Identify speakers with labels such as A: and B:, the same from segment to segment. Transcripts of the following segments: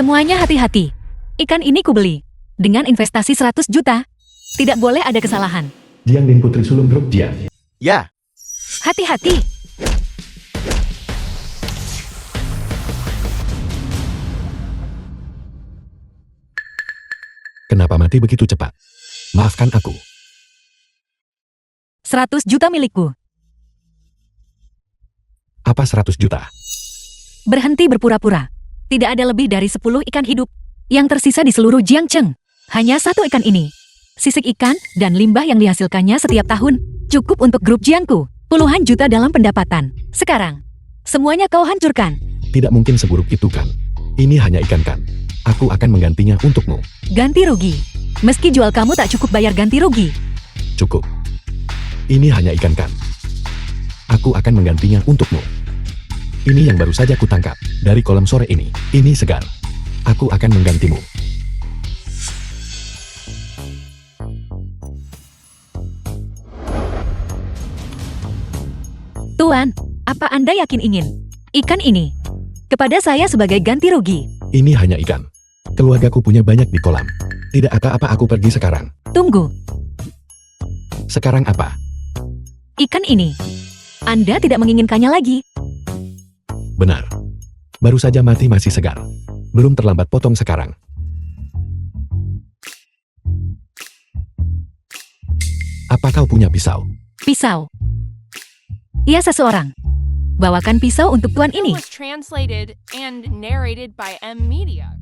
A: Semuanya hati-hati. Ikan ini kubeli. Dengan investasi 100 juta. Tidak boleh ada kesalahan.
B: Jiang Lin Putri Sulung Grup Jiang.
C: Ya,
A: Hati-hati.
B: Kenapa mati begitu cepat? Maafkan aku.
A: 100 juta milikku.
B: Apa 100 juta?
A: Berhenti berpura-pura. Tidak ada lebih dari 10 ikan hidup yang tersisa di seluruh Jiangcheng. Hanya satu ikan ini. Sisik ikan dan limbah yang dihasilkannya setiap tahun cukup untuk grup Jiangku. Puluhan juta dalam pendapatan. Sekarang, semuanya kau hancurkan.
B: Tidak mungkin seburuk itu kan? Ini hanya ikan kan? Aku akan menggantinya untukmu.
A: Ganti rugi. Meski jual kamu tak cukup bayar ganti rugi.
B: Cukup. Ini hanya ikan kan? Aku akan menggantinya untukmu. Ini yang baru saja kutangkap dari kolam sore ini. Ini segar. Aku akan menggantimu.
A: Tuan, apa Anda yakin ingin ikan ini kepada saya sebagai ganti rugi?
B: Ini hanya ikan. Keluargaku punya banyak di kolam. Tidak apa-apa aku pergi sekarang.
A: Tunggu,
B: Sekarang apa?
A: ikan ini. Anda tidak menginginkannya lagi.
B: Benar. Baru saja mati masih segar. Belum terlambat potong sekarang. Apa kau punya pisau?
A: Pisau. Ia seseorang. Bawakan pisau untuk tuan ini.
D: was translated and narrated by M Media.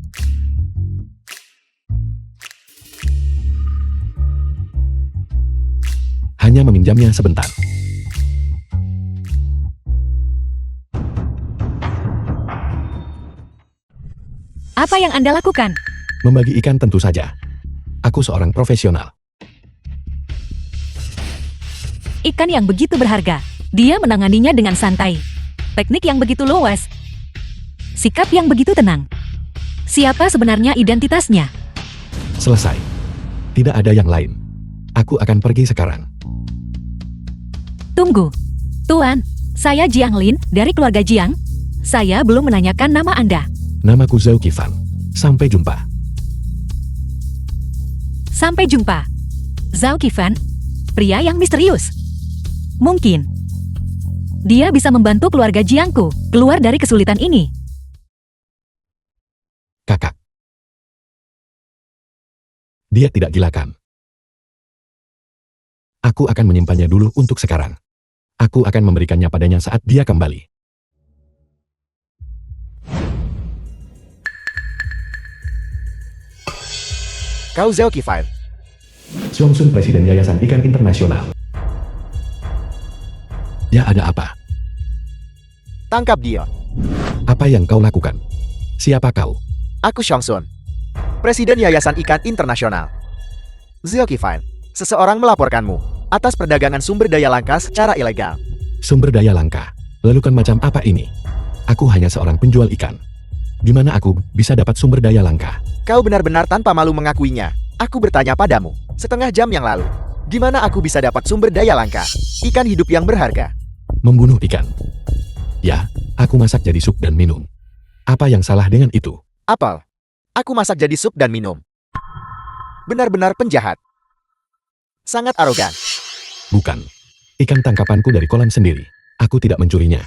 B: Hanya meminjamnya sebentar.
A: Apa yang Anda lakukan?
B: Membagi ikan tentu saja. Aku seorang profesional.
A: Ikan yang begitu berharga. Dia menanganinya dengan santai. Teknik yang begitu luas. Sikap yang begitu tenang. Siapa sebenarnya identitasnya?
B: Selesai. Tidak ada yang lain. Aku akan pergi sekarang.
A: Tunggu. Tuan, saya Jiang Lin dari keluarga Jiang. Saya belum menanyakan nama Anda.
B: Namaku Zhao Qifan. Sampai jumpa.
A: Sampai jumpa. Zhao Qifan, pria yang misterius. Mungkin dia bisa membantu keluarga Jiangku keluar dari kesulitan ini.
B: Kakak. Dia tidak gila kan? Aku akan menyimpannya dulu untuk sekarang. Aku akan memberikannya padanya saat dia kembali.
C: kau Zhao Qifan.
B: Xiongsun Presiden Yayasan Ikan Internasional. Ya, ada apa?
C: Tangkap dia.
B: Apa yang kau lakukan? Siapa kau?
C: Aku Xiongsun, Presiden Yayasan Ikan Internasional. Zhao Qifan, seseorang melaporkanmu atas perdagangan sumber daya langka secara ilegal.
B: Sumber daya langka. Lalu kan macam apa ini? Aku hanya seorang penjual ikan. Gimana aku bisa dapat sumber daya langka?
C: Kau benar-benar tanpa malu mengakuinya. Aku bertanya padamu, setengah jam yang lalu. Gimana aku bisa dapat sumber daya langka? Ikan hidup yang berharga.
B: Membunuh ikan. Ya, aku masak jadi sup dan minum. Apa yang salah dengan itu?
C: Apel. Aku masak jadi sup dan minum. Benar-benar penjahat. Sangat arogan.
B: Bukan. Ikan tangkapanku dari kolam sendiri. Aku tidak mencurinya.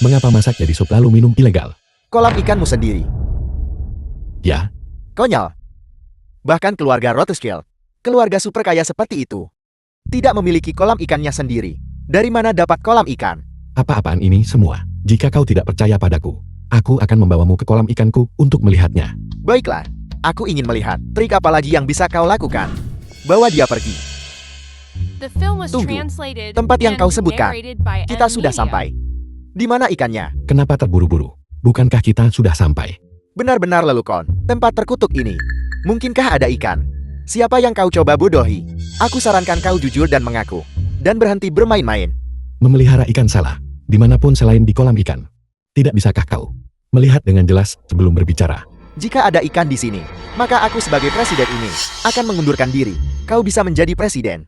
B: Mengapa masak jadi sup lalu minum ilegal?
C: Kolam ikanmu sendiri.
B: Ya,
C: Konyol. Bahkan keluarga Rothschild, keluarga super kaya seperti itu, tidak memiliki kolam ikannya sendiri. Dari mana dapat kolam ikan?
B: apa-apaan ini semua? Jika kau tidak percaya padaku, aku akan membawamu ke kolam ikanku untuk melihatnya.
C: Baiklah, aku ingin melihat trik apa lagi yang bisa kau lakukan. Bawa dia pergi.
D: The film was
C: Tunggu.
D: translated
C: Tempat yang
D: and
C: kau sebutkan.
D: narrated by
C: Kita
D: M
C: sudah
D: Media.
C: sampai. Di mana ikannya?
B: Kenapa terburu-buru? Bukankah kita sudah sampai?
C: Benar-benar lelukon. Tempat terkutuk ini. Mungkinkah ada ikan? Siapa yang kau coba bodohi? Aku sarankan kau jujur dan mengaku. Dan berhenti bermain-main.
B: Memelihara ikan salah. Dimanapun selain di kolam ikan. Tidak bisakah kau melihat dengan jelas sebelum berbicara?
C: Jika ada ikan di sini, maka aku sebagai presiden ini akan mengundurkan diri. Kau bisa menjadi presiden.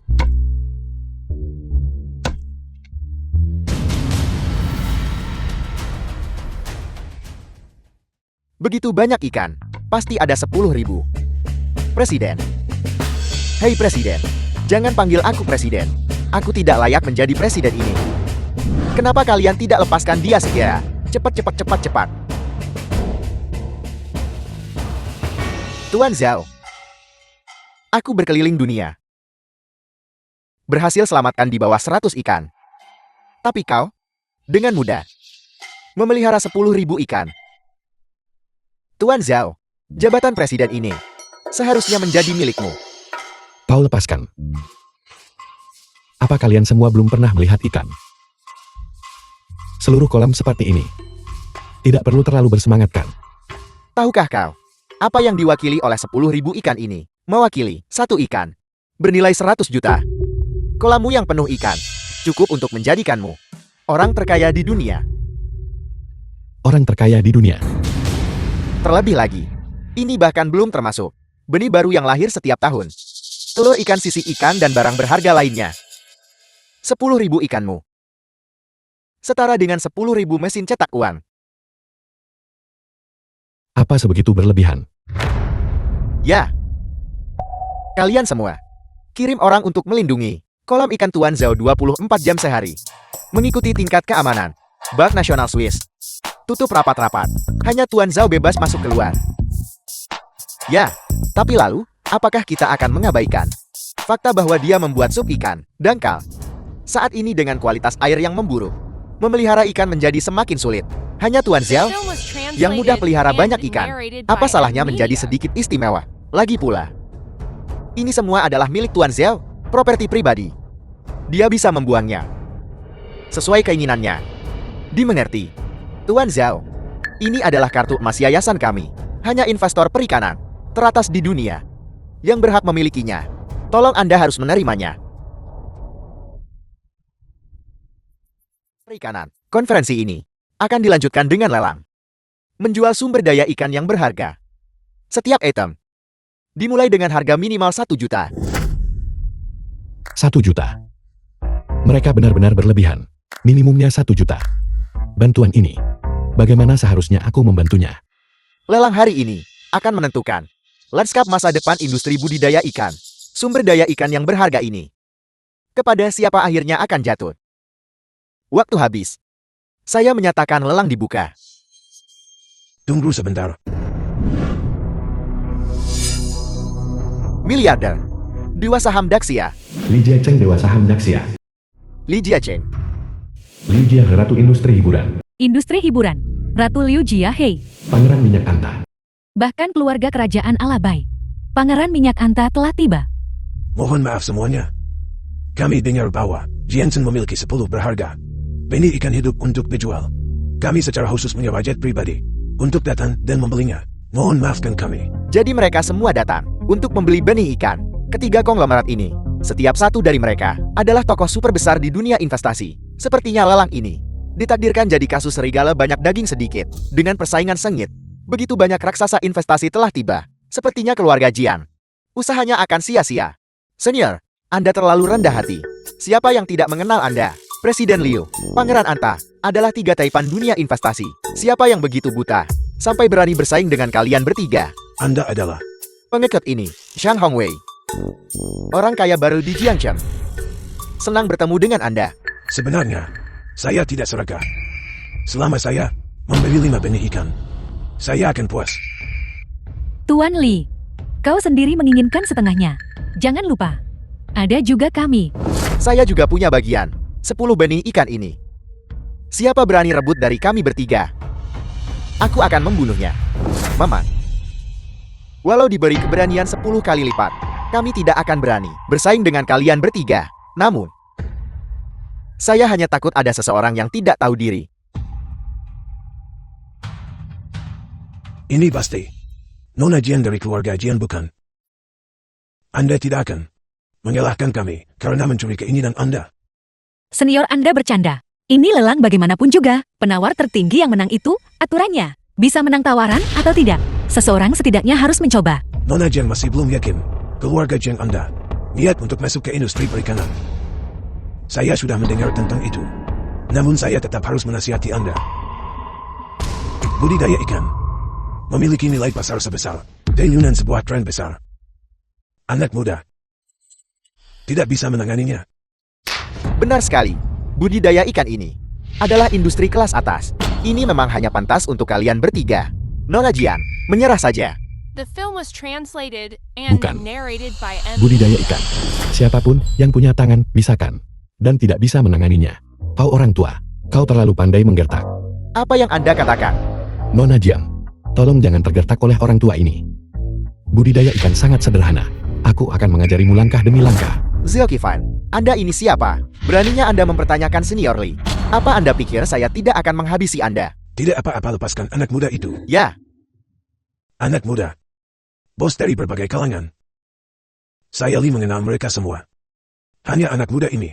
C: Begitu banyak ikan. pasti ada 10.000. Presiden. Hei Presiden, jangan panggil aku Presiden. Aku tidak layak menjadi Presiden ini. Kenapa kalian tidak lepaskan dia segera? Cepat. Tuan Zhao. Aku berkeliling dunia. Berhasil selamatkan di bawah 100 ikan. Tapi kau, dengan mudah, memelihara 10.000 ikan. Tuan Zhao, jabatan Presiden ini seharusnya menjadi milikmu.
B: Kau lepaskan. Apa kalian semua belum pernah melihat ikan? Seluruh kolam seperti ini. Tidak perlu terlalu bersemangat kan?
C: Tahukah kau, apa yang diwakili oleh 10.000 ikan ini? Mewakili satu ikan, bernilai 100 juta. Kolammu yang penuh ikan, cukup untuk menjadikanmu orang terkaya di dunia.
B: Orang terkaya di dunia.
C: Terlebih lagi, ini bahkan belum termasuk benih baru yang lahir setiap tahun, telur ikan, sisik ikan, dan barang berharga lainnya. 10.000 ikanmu setara dengan 10.000 mesin cetak uang.
B: Apa sebegitu berlebihan?
C: Ya. Kalian semua, kirim orang untuk melindungi kolam ikan Tuan Zhao 24 jam sehari. Mengikuti tingkat keamanan Bank Nasional Swiss. Tutup rapat-rapat. Hanya Tuan Zhao bebas masuk keluar. Ya, tapi lalu, apakah kita akan mengabaikan fakta bahwa dia membuat sup ikan dangkal? Saat ini dengan kualitas air yang memburuk, memelihara ikan menjadi semakin sulit. Hanya Tuan Zhao yang mudah pelihara banyak ikan. Apa salahnya menjadi sedikit istimewa? Lagi pula, ini semua adalah milik Tuan Zhao, properti pribadi. Dia bisa membuangnya sesuai keinginannya. Dimengerti, Tuan Zhao. Ini adalah kartu emas yayasan kami. Hanya investor perikanan teratas di dunia yang berhak memilikinya. Tolong Anda harus menerimanya. Perikanan. Konferensi ini akan dilanjutkan dengan lelang. Menjual sumber daya ikan yang berharga. Setiap item dimulai dengan harga minimal 1 juta.
B: 1 juta. Mereka benar-benar berlebihan. Minimumnya 1 juta. Bantuan ini, bagaimana seharusnya aku membantunya?
C: Lelang hari ini akan menentukan lanskap masa depan industri budidaya ikan. Sumber daya ikan yang berharga ini kepada siapa akhirnya akan jatuh. Waktu habis. Saya menyatakan lelang dibuka.
E: Tunggu sebentar.
C: Miliarder. Dewa saham Daxia.
B: Li Jiacheng, Dewa Saham Daxia.
C: Li Jiacheng.
B: Li Jia, Ratu Industri Hiburan.
A: Industri hiburan. Ratu Liu Jiahei.
B: Pangeran Minyak Anta.
A: Bahkan keluarga kerajaan Alabai. Pangeran Minyak Anta telah tiba.
E: Mohon maaf semuanya. Kami dengar bahwa Jensen memiliki 10 berharga benih ikan hidup untuk dijual. Kami secara khusus menyewa jet pribadi untuk datang dan membelinya. Mohon maafkan kami.
C: Jadi mereka semua datang untuk membeli benih ikan. Ketiga konglomerat ini, setiap satu dari mereka adalah tokoh super besar di dunia investasi. Sepertinya lelang ini ditakdirkan jadi kasus serigala banyak daging sedikit. Dengan persaingan sengit, begitu banyak raksasa investasi telah tiba. Sepertinya keluarga Jiang. Usahanya akan sia-sia. Senior, Anda terlalu rendah hati. Siapa yang tidak mengenal Anda? Presiden Liu, Pangeran Anta, adalah 3 taipan dunia investasi. Siapa yang begitu buta sampai berani bersaing dengan kalian bertiga?
E: Anda adalah
C: Pengikut ini, Shang Hongwei. Orang kaya baru di Jiangcheng. Senang bertemu dengan Anda.
E: sebenarnya saya tidak serakah. Selama saya membeli 5 benih ikan, saya akan puas.
A: Tuan Li, kau sendiri menginginkan setengahnya. Jangan lupa, ada juga kami.
C: Saya juga punya bagian 10 benih ikan ini. Siapa berani rebut dari kami bertiga? Aku akan membunuhnya. Mama. Walau diberi keberanian 10 kali lipat, kami tidak akan berani bersaing dengan kalian bertiga. Namun, saya hanya takut ada seseorang yang tidak tahu diri.
E: Ini pasti Nona Jian dari keluarga Jian, bukan? Anda tidak akan mengalahkan kami karena mencuri keinginan Anda.
A: Senior Anda bercanda. Ini lelang bagaimanapun juga. Penawar tertinggi yang menang itu aturannya. Bisa menang tawaran atau tidak. Seseorang setidaknya harus mencoba.
E: Nona Jian masih belum yakin keluarga Jian Anda niat untuk masuk ke industri perikanan. Saya sudah mendengar tentang itu. Namun saya tetap harus menasihati Anda. Budidaya ikan memiliki nilai pasar sebesar, denyunan sebuah tren besar. Anak muda tidak bisa menanganinya.
C: Benar sekali. Budidaya ikan ini adalah industri kelas atas. Ini memang hanya pantas untuk kalian bertiga. Nona Jian, menyerah saja.
D: The film was translated and
B: Bukan.
D: narrated by M.
B: Budidaya ikan. Siapapun yang punya tangan, bisakan. Dan tidak bisa menanganinya. Kau orang tua. Kau terlalu pandai menggertak.
C: Apa yang Anda katakan?
B: Nona Jiang, tolong jangan tergertak oleh orang tua ini. Budidaya ikan sangat sederhana. Aku akan mengajarimu langkah demi langkah.
C: Zilkifan, Anda ini siapa? Beraninya Anda mempertanyakan Senior Lee. Apa Anda pikir saya tidak akan menghabisi Anda?
E: Tidak apa-apa, lepaskan anak muda itu.
C: Ya,
E: Anak muda. Bos dari berbagai kalangan. Saya Lee mengenal mereka semua. Hanya anak muda ini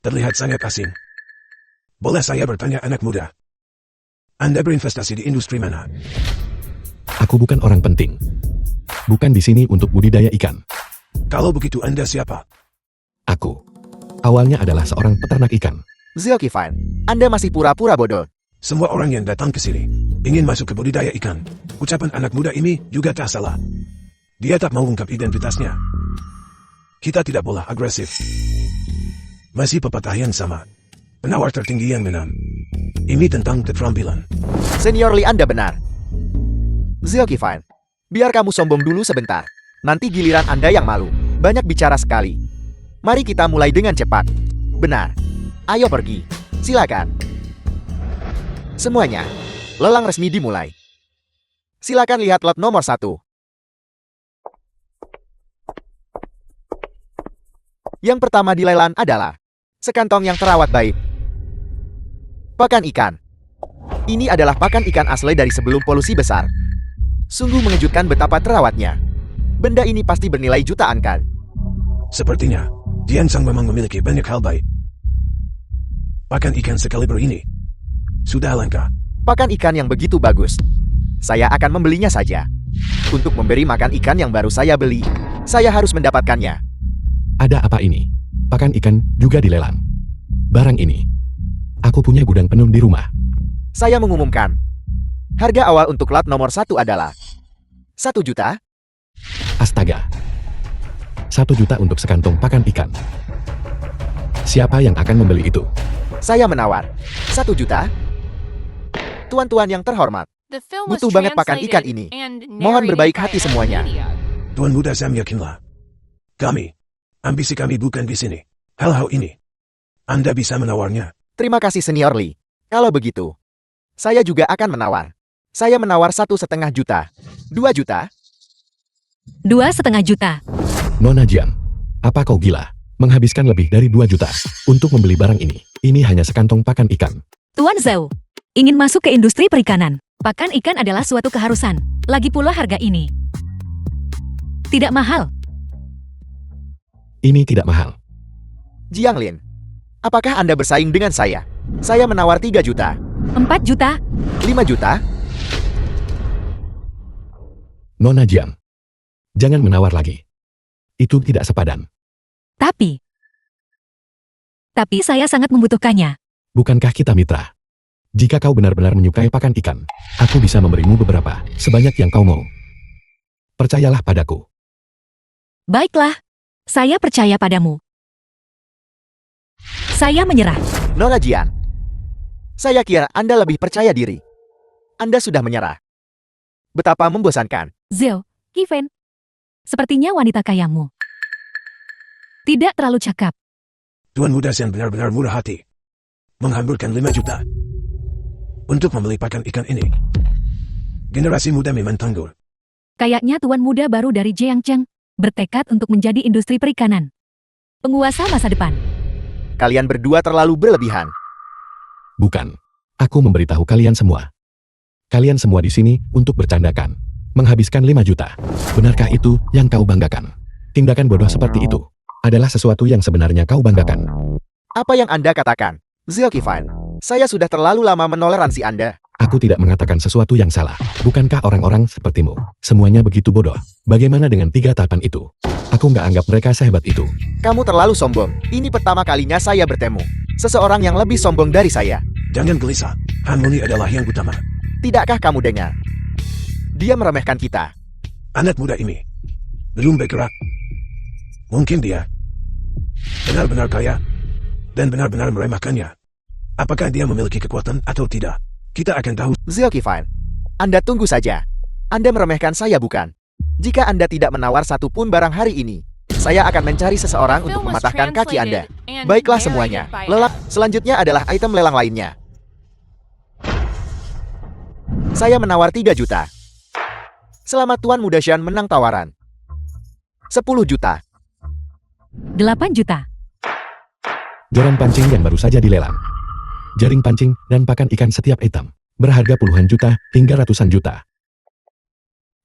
E: terlihat sangat asing. Boleh saya bertanya anak muda? Anda berinvestasi di industri mana?
B: Aku bukan orang penting. Bukan di sini untuk budidaya ikan.
E: Kalau begitu Anda siapa?
B: Aku. Awalnya adalah seorang peternak ikan.
C: Zilkifan, Anda masih pura-pura bodoh.
E: Semua orang yang datang ke sini ingin masuk ke budidaya ikan. Ucapan anak muda ini juga tak salah. Dia tak mau ungkap identitasnya. Kita tidak boleh agresif. Masih pepatah yang sama. Penawar tertinggi yang menang. Ini tentang keterampilan.
C: Senior Lee, Anda benar. Zilkifan, biar kamu sombong dulu sebentar. Nanti giliran Anda yang malu. Banyak bicara sekali. Mari kita mulai dengan cepat. Benar. Ayo pergi. Silakan. Semuanya. Lelang resmi dimulai. Silakan lihat lot nomor 1. Yang pertama dilelang adalah sekantong yang terawat baik. Pakan ikan. Ini adalah pakan ikan asli dari sebelum polusi besar. Sungguh mengejutkan betapa terawatnya. Benda ini pasti bernilai jutaan kan?
E: Sepertinya, Jiansang memang memiliki banyak hal baik. Pakan ikan sekaliber ini sudah langka.
C: Pakan ikan yang begitu bagus. Saya akan membelinya saja. Untuk memberi makan ikan yang baru saya beli, saya harus mendapatkannya.
B: Ada apa ini? Pakan ikan juga dilelang. Barang ini. Aku punya gudang penuh di rumah.
C: Saya mengumumkan. Harga awal untuk lot nomor 1 adalah 1 juta.
B: Astaga. 1 juta untuk sekantong pakan ikan. Siapa yang akan membeli itu?
C: Saya menawar 1 juta. Tuan-tuan yang terhormat,
D: The film was
C: butuh banget pakan ikan
D: translated
C: ini.
D: and
C: Mohon
D: narrated
C: berbaik
D: by
C: hati
D: M
C: semuanya.
D: Media.
E: Tuan muda Sam, yakinlah. Ambisi kami bukan di sini. Hal-hal ini. Anda bisa menawarnya.
C: Terima kasih Senior Lee. Kalau begitu, saya juga akan menawar. Saya menawar 1,5 juta. 2 juta?
A: 2,5 juta.
B: Nona Jiang, apa kau gila? Menghabiskan lebih dari 2 juta untuk membeli barang ini. Ini hanya sekantong pakan ikan.
A: Tuan Zhao, ingin masuk ke industri perikanan. Pakan ikan adalah suatu keharusan. Lagi pula harga ini tidak mahal.
B: Ini tidak mahal.
C: Jiang Lin, apakah Anda bersaing dengan saya? Saya menawar 3 juta.
A: 4 juta.
C: 5 juta?
B: Nona Jiang, jangan menawar lagi. Itu tidak sepadan.
A: Tapi saya sangat membutuhkannya.
B: Bukankah kita mitra? Jika kau benar-benar menyukai pakan ikan, aku bisa memberimu beberapa, sebanyak yang kau mau. Percayalah padaku.
A: Baiklah, saya percaya padamu. Saya menyerah.
C: Nona Jian, saya kira Anda lebih percaya diri. Anda sudah menyerah. Betapa membosankan.
A: Zhao, Kiven. Sepertinya wanita kayamu tidak terlalu cakap.
E: Tuan muda Sam benar-benar murah hati. Menghamburkan 5 juta. Untuk membeli pakan ikan ini. Generasi muda memang tangguh.
A: Kayaknya tuan muda baru dari Jiangcheng bertekad untuk menjadi industri perikanan. Penguasa masa depan.
C: Kalian berdua terlalu berlebihan.
B: Bukan. Aku memberitahu kalian semua. Kalian semua di sini untuk bercandakan. Menghabiskan 5 juta. Benarkah itu yang kau banggakan? Tindakan bodoh seperti itu adalah sesuatu yang sebenarnya kau banggakan.
C: Apa yang Anda katakan? Zilkifan, saya sudah terlalu lama menoleransi Anda.
B: Aku tidak mengatakan sesuatu yang salah. Bukankah orang-orang sepertimu semuanya begitu bodoh? Bagaimana dengan 3 tahapan itu? Aku nggak anggap mereka sehebat itu.
C: Kamu terlalu sombong. Ini pertama kalinya saya bertemu seseorang yang lebih sombong dari saya.
E: Jangan gelisah. Harmoni adalah yang utama.
C: Tidakkah kamu dengar? Dia meremehkan kita.
E: Anak muda ini belum bergerak. Mungkin dia benar-benar kaya dan benar-benar meremehkannya. Apakah dia memiliki kekuatan atau tidak? Kita akan tahu.
C: Zilkifan, Anda tunggu saja. Anda meremehkan saya bukan? Jika Anda tidak menawar satu pun barang hari ini, saya akan mencari seseorang untuk
D: Film was
C: mematahkan kaki Anda.
D: translated and
C: Baiklah
D: narrated
C: semuanya.
D: by
C: Lelang. Selanjutnya adalah item lelang lainnya. Saya menawar 3 juta. Selamat Tuan Mudasyan menang tawaran. 10 juta.
A: 8 juta.
B: Joran pancing yang baru saja dilelang. Jaring pancing dan pakan ikan setiap item. Berharga puluhan juta hingga ratusan juta.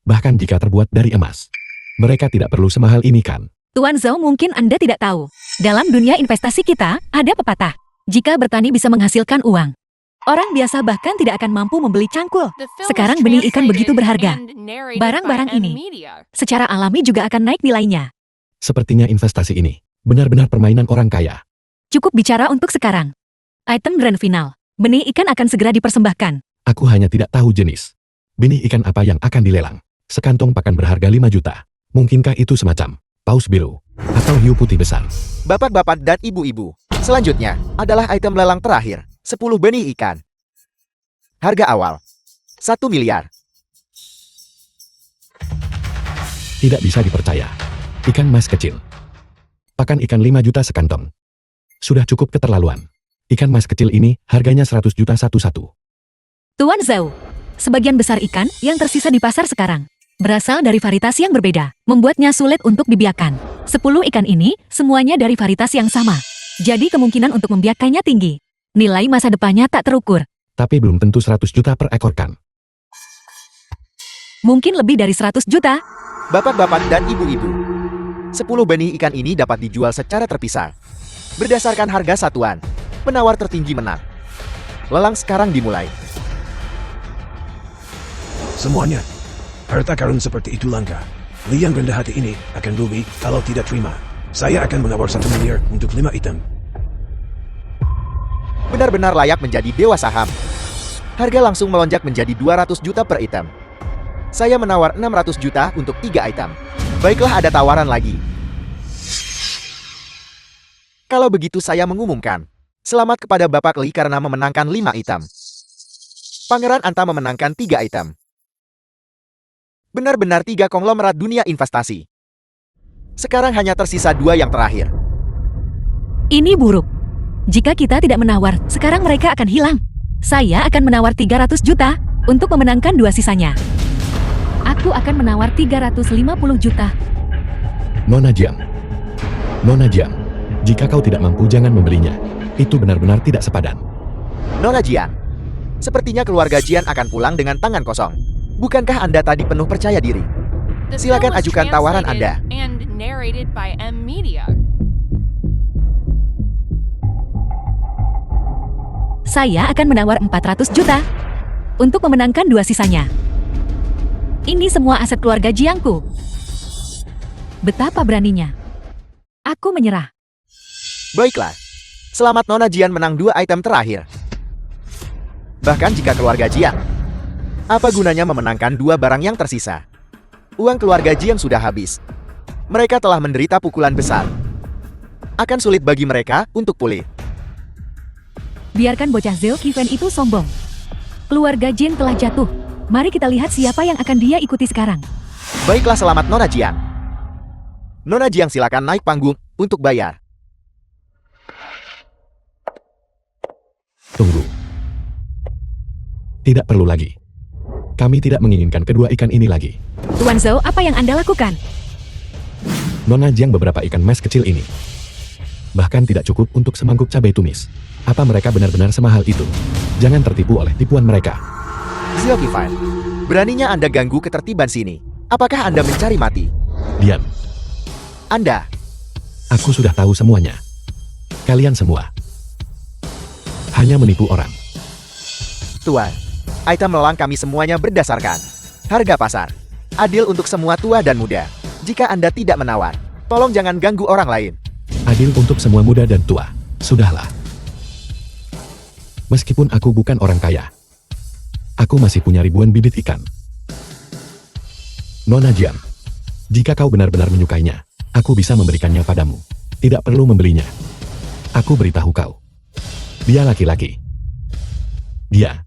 B: Bahkan jika terbuat dari emas. Mereka tidak perlu semahal ini kan?
A: Tuan Zhao, mungkin Anda tidak tahu. Dalam dunia investasi kita, ada pepatah. Jika bertani bisa menghasilkan uang, orang biasa bahkan tidak akan mampu membeli cangkul.
D: The film was
A: Sekarang benih ikan
D: translated
A: begitu berharga.
D: and narrated
A: Barang-barang
D: by
A: ini
D: M-Media.
A: secara alami juga akan naik nilainya.
B: Sepertinya investasi ini benar-benar permainan orang kaya.
A: Cukup bicara untuk sekarang. Item grand final. Benih ikan akan segera dipersembahkan.
B: Aku hanya tidak tahu jenis. Benih ikan apa yang akan dilelang. Sekantong pakan berharga 5 juta. Mungkinkah itu semacam paus biru atau hiu putih besar?
C: Bapak-bapak dan ibu-ibu. Selanjutnya adalah item lelang terakhir. 10 benih ikan. Harga awal 1 miliar.
B: Tidak bisa dipercaya. Ikan mas kecil. Pakan ikan 5 juta sekantong. Sudah cukup keterlaluan. Ikan mas kecil ini harganya 100 juta satu-satu.
A: Tuan Zhao, sebagian besar ikan yang tersisa di pasar sekarang berasal dari varietas yang berbeda, membuatnya sulit untuk dibiarkan. 10 ikan ini semuanya dari varietas yang sama. Jadi kemungkinan untuk membiarkannya tinggi. Nilai masa depannya tak terukur.
B: Tapi belum tentu 100 juta per ekor kan?
A: Mungkin lebih dari 100 juta.
C: Bapak-bapak dan ibu-ibu. 10 benih ikan ini dapat dijual secara terpisah. Berdasarkan harga satuan, penawar tertinggi menang. Lelang sekarang dimulai.
E: Semuanya. Harta karun seperti itu langka. Li yang rendah hati ini akan rugi kalau tidak terima. Saya akan menawar 1 miliar untuk 5 item.
C: Benar-benar layak menjadi dewa saham. Harga langsung melonjak menjadi 200 juta per item. Saya menawar 600 juta untuk 3 item. Baiklah, ada tawaran lagi. Kalau begitu saya mengumumkan. Selamat kepada Bapak Li karena memenangkan 5 item. Pangeran Anta memenangkan 3 item. Benar-benar 3 konglomerat dunia investasi. Sekarang hanya tersisa 2 yang terakhir.
A: Ini buruk. Jika kita tidak menawar, sekarang mereka akan hilang. Saya akan menawar 300 juta untuk memenangkan 2 sisanya. Aku akan menawar 350 juta.
B: Nona Jiang. Nona Jiang. Jika kau tidak mampu jangan membelinya. Itu benar-benar tidak sepadan.
C: Nona Jian. Sepertinya keluarga Jian akan pulang dengan tangan kosong. Bukankah Anda tadi penuh percaya diri?
D: The
C: Silakan
D: film was
C: ajukan tawaran
D: translated
C: Anda.
D: and narrated by M-Media.
A: Saya akan menawar 400 juta untuk memenangkan 2 sisanya. Ini semua aset keluarga Jiangku. Betapa beraninya. Aku menyerah.
C: Baiklah. Selamat Nona Jian menang 2 item terakhir. Bahkan jika keluarga Jian, apa gunanya memenangkan 2 barang yang tersisa? Uang keluarga Jian sudah habis. Mereka telah menderita pukulan besar. Akan sulit bagi mereka untuk pulih.
A: Biarkan bocah Zhao Qifen itu sombong. Keluarga Jin telah jatuh. Mari kita lihat siapa yang akan dia ikuti sekarang.
C: Baiklah, selamat Nona Jian. Nona Jian, silakan naik panggung untuk bayar.
B: Tunggu. Tidak perlu lagi. Kami tidak menginginkan kedua ikan ini lagi.
A: Tuan Zhao, apa yang Anda lakukan?
B: Nona Jiang beberapa ikan mas kecil ini. Bahkan tidak cukup untuk semangkuk cabai tumis. Apa mereka benar-benar semahal itu? Jangan tertipu oleh tipuan mereka.
C: Zilkifan, beraninya Anda ganggu ketertiban sini. Apakah Anda mencari mati?
B: Diam.
C: Anda,
B: Aku sudah tahu semuanya. Kalian semua hanya menipu orang.
C: Tuan, item lelang kami semuanya berdasarkan harga pasar. Adil untuk semua tua dan muda. Jika Anda tidak menawar, tolong jangan ganggu orang lain.
B: Adil untuk semua muda dan tua. Sudahlah. Meskipun aku bukan orang kaya, Aku masih punya ribuan bibit ikan. Nona Jian, jika kau benar-benar menyukainya, aku bisa memberikannya padamu. Tidak perlu membelinya. Aku beritahu kau. Dia laki-laki. Dia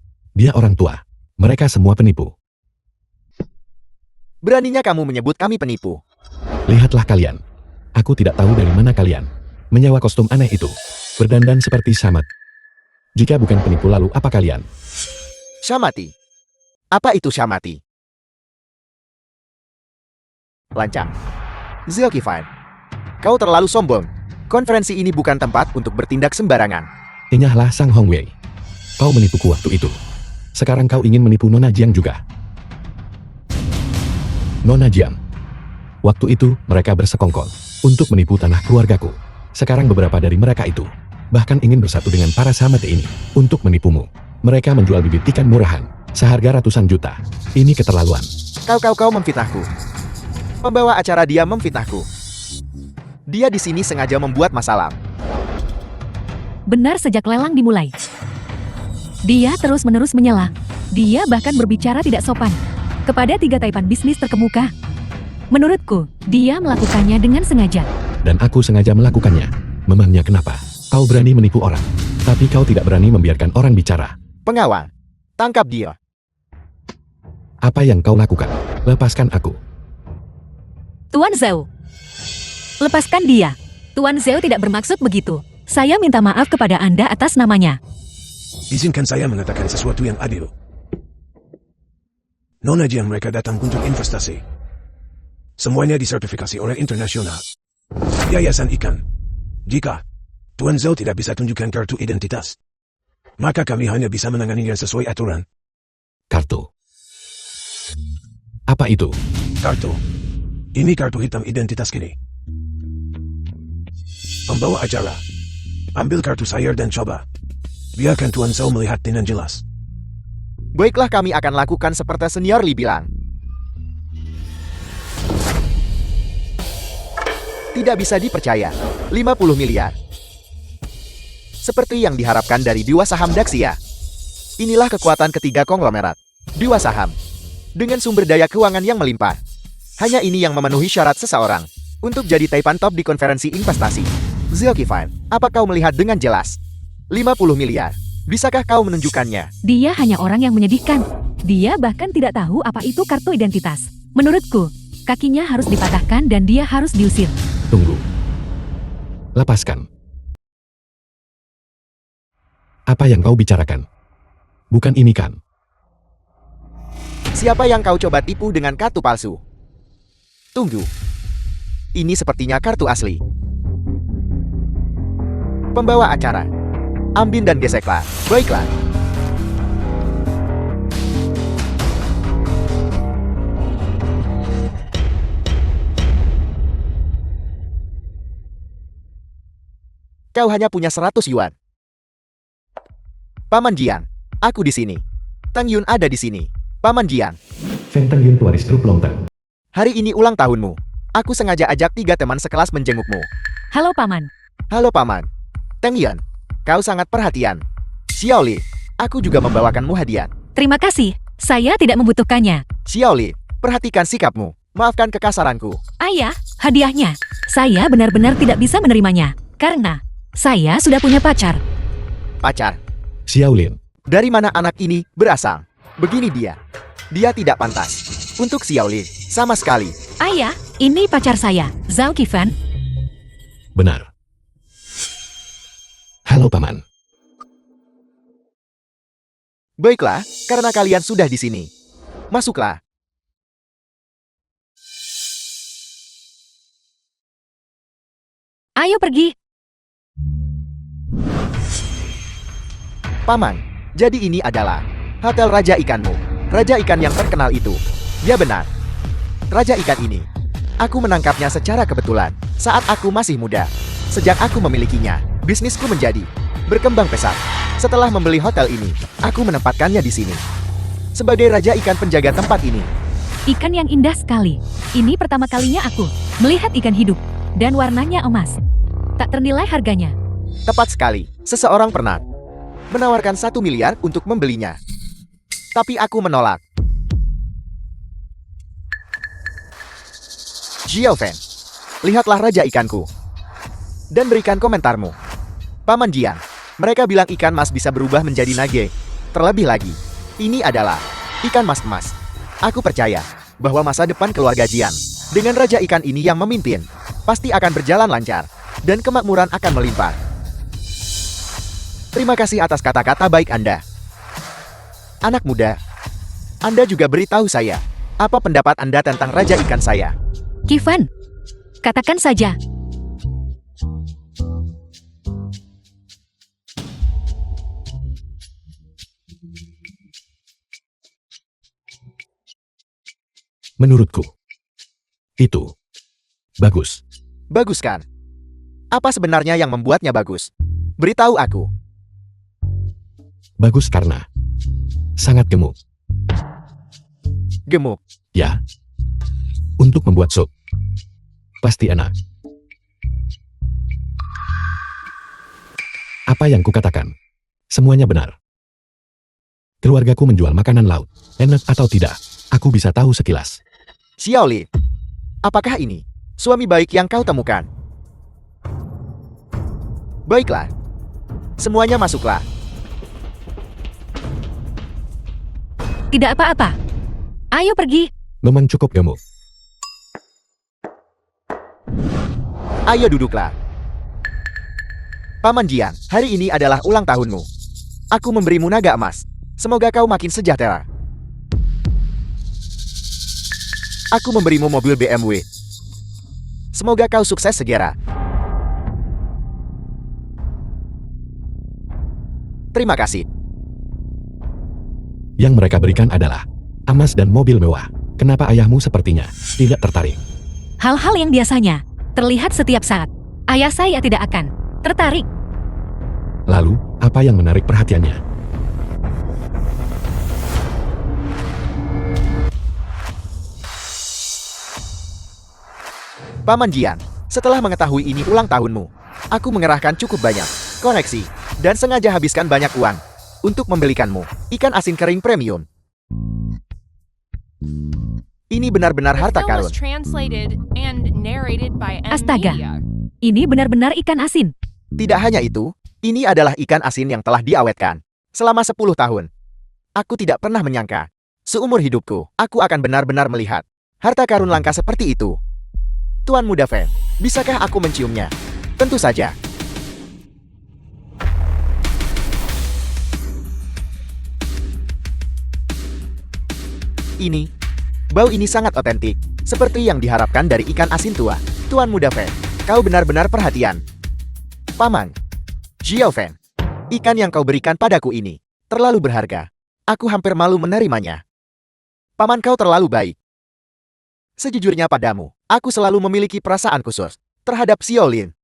B: orang tua. Mereka semua penipu.
C: Beraninya kamu menyebut kami penipu.
B: Lihatlah kalian. Aku tidak tahu dari mana kalian menyewa kostum aneh itu. Berdandan seperti Shamat. Jika bukan penipu lalu apa kalian?
C: Shamati. Apa itu Shamati? Lancang. Zilkifan. Kau terlalu sombong. Konferensi ini bukan tempat untuk bertindak sembarangan.
B: Inyahlah Sang Hongwei. Kau menipuku waktu itu. Sekarang kau ingin menipu Nona Jiang juga. Nona Jiang. Waktu itu, mereka bersekongkol untuk menipu tanah keluargaku. Sekarang beberapa dari mereka itu bahkan ingin bersatu dengan para Samate ini untuk menipumu. Mereka menjual bibit ikan murahan seharga ratusan juta. Ini keterlaluan.
C: Kau memfitnahku. Pembawa acara dia memfitnahku. Dia di sini sengaja membuat masalah.
A: Benar sejak lelang dimulai. Dia terus-menerus menyela. Dia bahkan berbicara tidak sopan kepada 3 taipan bisnis terkemuka. Menurutku, dia melakukannya dengan sengaja.
B: Dan aku sengaja melakukannya. Memangnya kenapa? Kau berani menipu orang, tapi kau tidak berani membiarkan orang bicara.
C: Pengawal. Tangkap dia.
B: Apa yang kau lakukan? Lepaskan aku.
A: Tuan Zhao. Lepaskan dia. Tuan Zhao tidak bermaksud begitu. Saya minta maaf kepada Anda atas namanya.
E: Izinkan saya mengatakan sesuatu yang adil. Nona Jiang mereka datang untuk investasi. Semuanya disertifikasi oleh internasional. Yayasan ikan. Jika Tuan Zhao tidak bisa tunjukkan kartu identitas, maka kami hanya bisa menanganinya sesuai aturan.
B: Kartu. Apa itu?
E: Kartu. Ini kartu hitam identitas kini. Pembawa acara. Ambil kartu saya dan coba. Biarkan Tuan Zhao melihat dengan jelas.
C: Baiklah, kami akan lakukan seperti senior Li bilang. Tidak bisa dipercaya. 50 miliar. Seperti yang diharapkan dari Dewa Saham Daxia. Inilah kekuatan ketiga konglomerat. Dewa Saham. Dengan sumber daya keuangan yang melimpah. Hanya ini yang memenuhi syarat seseorang untuk jadi taipan top di konferensi investasi. Zilkifan, apa kau melihat dengan jelas? 50 miliar. Bisakah kau menunjukkannya?
A: Dia hanya orang yang menyedihkan. Dia bahkan tidak tahu apa itu kartu identitas. Menurutku, kakinya harus dipatahkan dan dia harus diusir.
B: Tunggu. Lepaskan. Apa yang kau bicarakan? Bukan ini kan?
C: Siapa yang kau coba tipu dengan kartu palsu? Tunggu. Ini sepertinya kartu asli. Pembawa acara. Ambin dan geseklah. Baiklah. Kau hanya punya 100 yuan. Paman Jian, aku di sini. Tang Yun ada di sini. Paman Jian,
B: Feng Teng Yun pewaris grup Longteng.
C: hari ini ulang tahunmu. Aku sengaja ajak 3 teman sekelas menjengukmu.
A: Halo Paman.
C: Halo Paman. Tang Yun, kau sangat perhatian. Xiao Li, aku juga membawakanmu hadiah.
A: Terima kasih. Saya tidak membutuhkannya.
C: Xiao Li, perhatikan sikapmu. Maafkan kekasaranku.
A: Ayah, hadiahnya. Saya benar-benar tidak bisa menerimanya. Karena saya sudah punya pacar.
C: Pacar,
B: Xiaolin.
C: dari mana anak ini berasal? Begini dia. Dia tidak pantas. Untuk Xiao Li, sama sekali.
A: Ayah, ini pacar saya, Zhao Qifan.
B: Benar. Halo Paman.
C: Baiklah, karena kalian sudah di sini. Masuklah.
A: Ayo pergi.
C: Paman, jadi ini adalah hotel Raja Ikanmu. Raja Ikan yang terkenal itu. Ya benar. Raja Ikan ini. Aku menangkapnya secara kebetulan saat aku masih muda. Sejak aku memilikinya, bisnisku menjadi berkembang pesat. Setelah membeli hotel ini, aku menempatkannya di sini. Sebagai Raja Ikan penjaga tempat ini.
A: Ikan yang indah sekali. Ini pertama kalinya aku melihat ikan hidup. Dan warnanya emas. Tak ternilai harganya.
C: Tepat sekali, seseorang pernah menawarkan 1 miliar untuk membelinya. Tapi aku menolak. Xiaofan, lihatlah raja ikanku. Dan berikan komentarmu. Paman Jian, mereka bilang ikan mas bisa berubah menjadi nage. Terlebih lagi, ini adalah ikan mas emas. Aku percaya bahwa masa depan keluarga Jian dengan raja ikan ini yang memimpin pasti akan berjalan lancar dan kemakmuran akan melimpah. Terima kasih atas kata-kata baik Anda. Anak muda, Anda juga beritahu saya apa pendapat Anda tentang raja ikan saya.
A: Kifan, katakan saja.
B: Menurutku, itu bagus.
C: Bagus kan? Apa sebenarnya yang membuatnya bagus? Beritahu aku.
B: Bagus karena sangat gemuk.
C: Gemuk.
B: Ya, untuk membuat sup. Pasti enak. Apa yang kukatakan? Semuanya benar. Keluargaku menjual makanan laut. Enak atau tidak, aku bisa tahu sekilas.
C: Xiaolin, apakah ini suami baik yang kau temukan? Baiklah. Semuanya masuklah.
A: Tidak apa-apa. Ayo pergi.
B: Memang cukup gemuk.
C: Ayo duduklah. Paman Jian, hari ini adalah ulang tahunmu. Aku memberimu naga emas. Semoga kau makin sejahtera. Aku memberimu mobil BMW. Semoga kau sukses segera. Terima kasih.
B: Yang mereka berikan adalah emas dan mobil mewah. Kenapa ayahmu sepertinya tidak tertarik?
A: Hal-hal yang biasanya terlihat setiap saat. Ayah saya tidak akan tertarik.
B: Lalu, apa yang menarik perhatiannya?
C: Paman Jian, setelah mengetahui ini ulang tahunmu, aku mengerahkan cukup banyak koneksi dan sengaja habiskan banyak uang untuk membelikanmu ikan asin kering premium. Ini benar-benar
D: The
C: harta
D: film
C: karun.
D: was translated and narrated by M
A: Astaga.
D: Media.
A: Ini benar-benar ikan asin.
C: Tidak hanya itu, ini adalah ikan asin yang telah diawetkan selama 10 tahun. Aku tidak pernah menyangka, seumur hidupku, aku akan benar-benar melihat harta karun langka seperti itu. Tuan Muda Fan, bisakah aku menciumnya? Tentu saja. Bau ini sangat otentik, seperti yang diharapkan dari ikan asin tua. Tuan Muda Fan, kau benar-benar perhatian. Paman, Xiaofan, ikan yang kau berikan padaku ini terlalu berharga. Aku hampir malu menerimanya. Paman kau terlalu baik. Sejujurnya padamu, aku selalu memiliki perasaan khusus terhadap Xiaolin.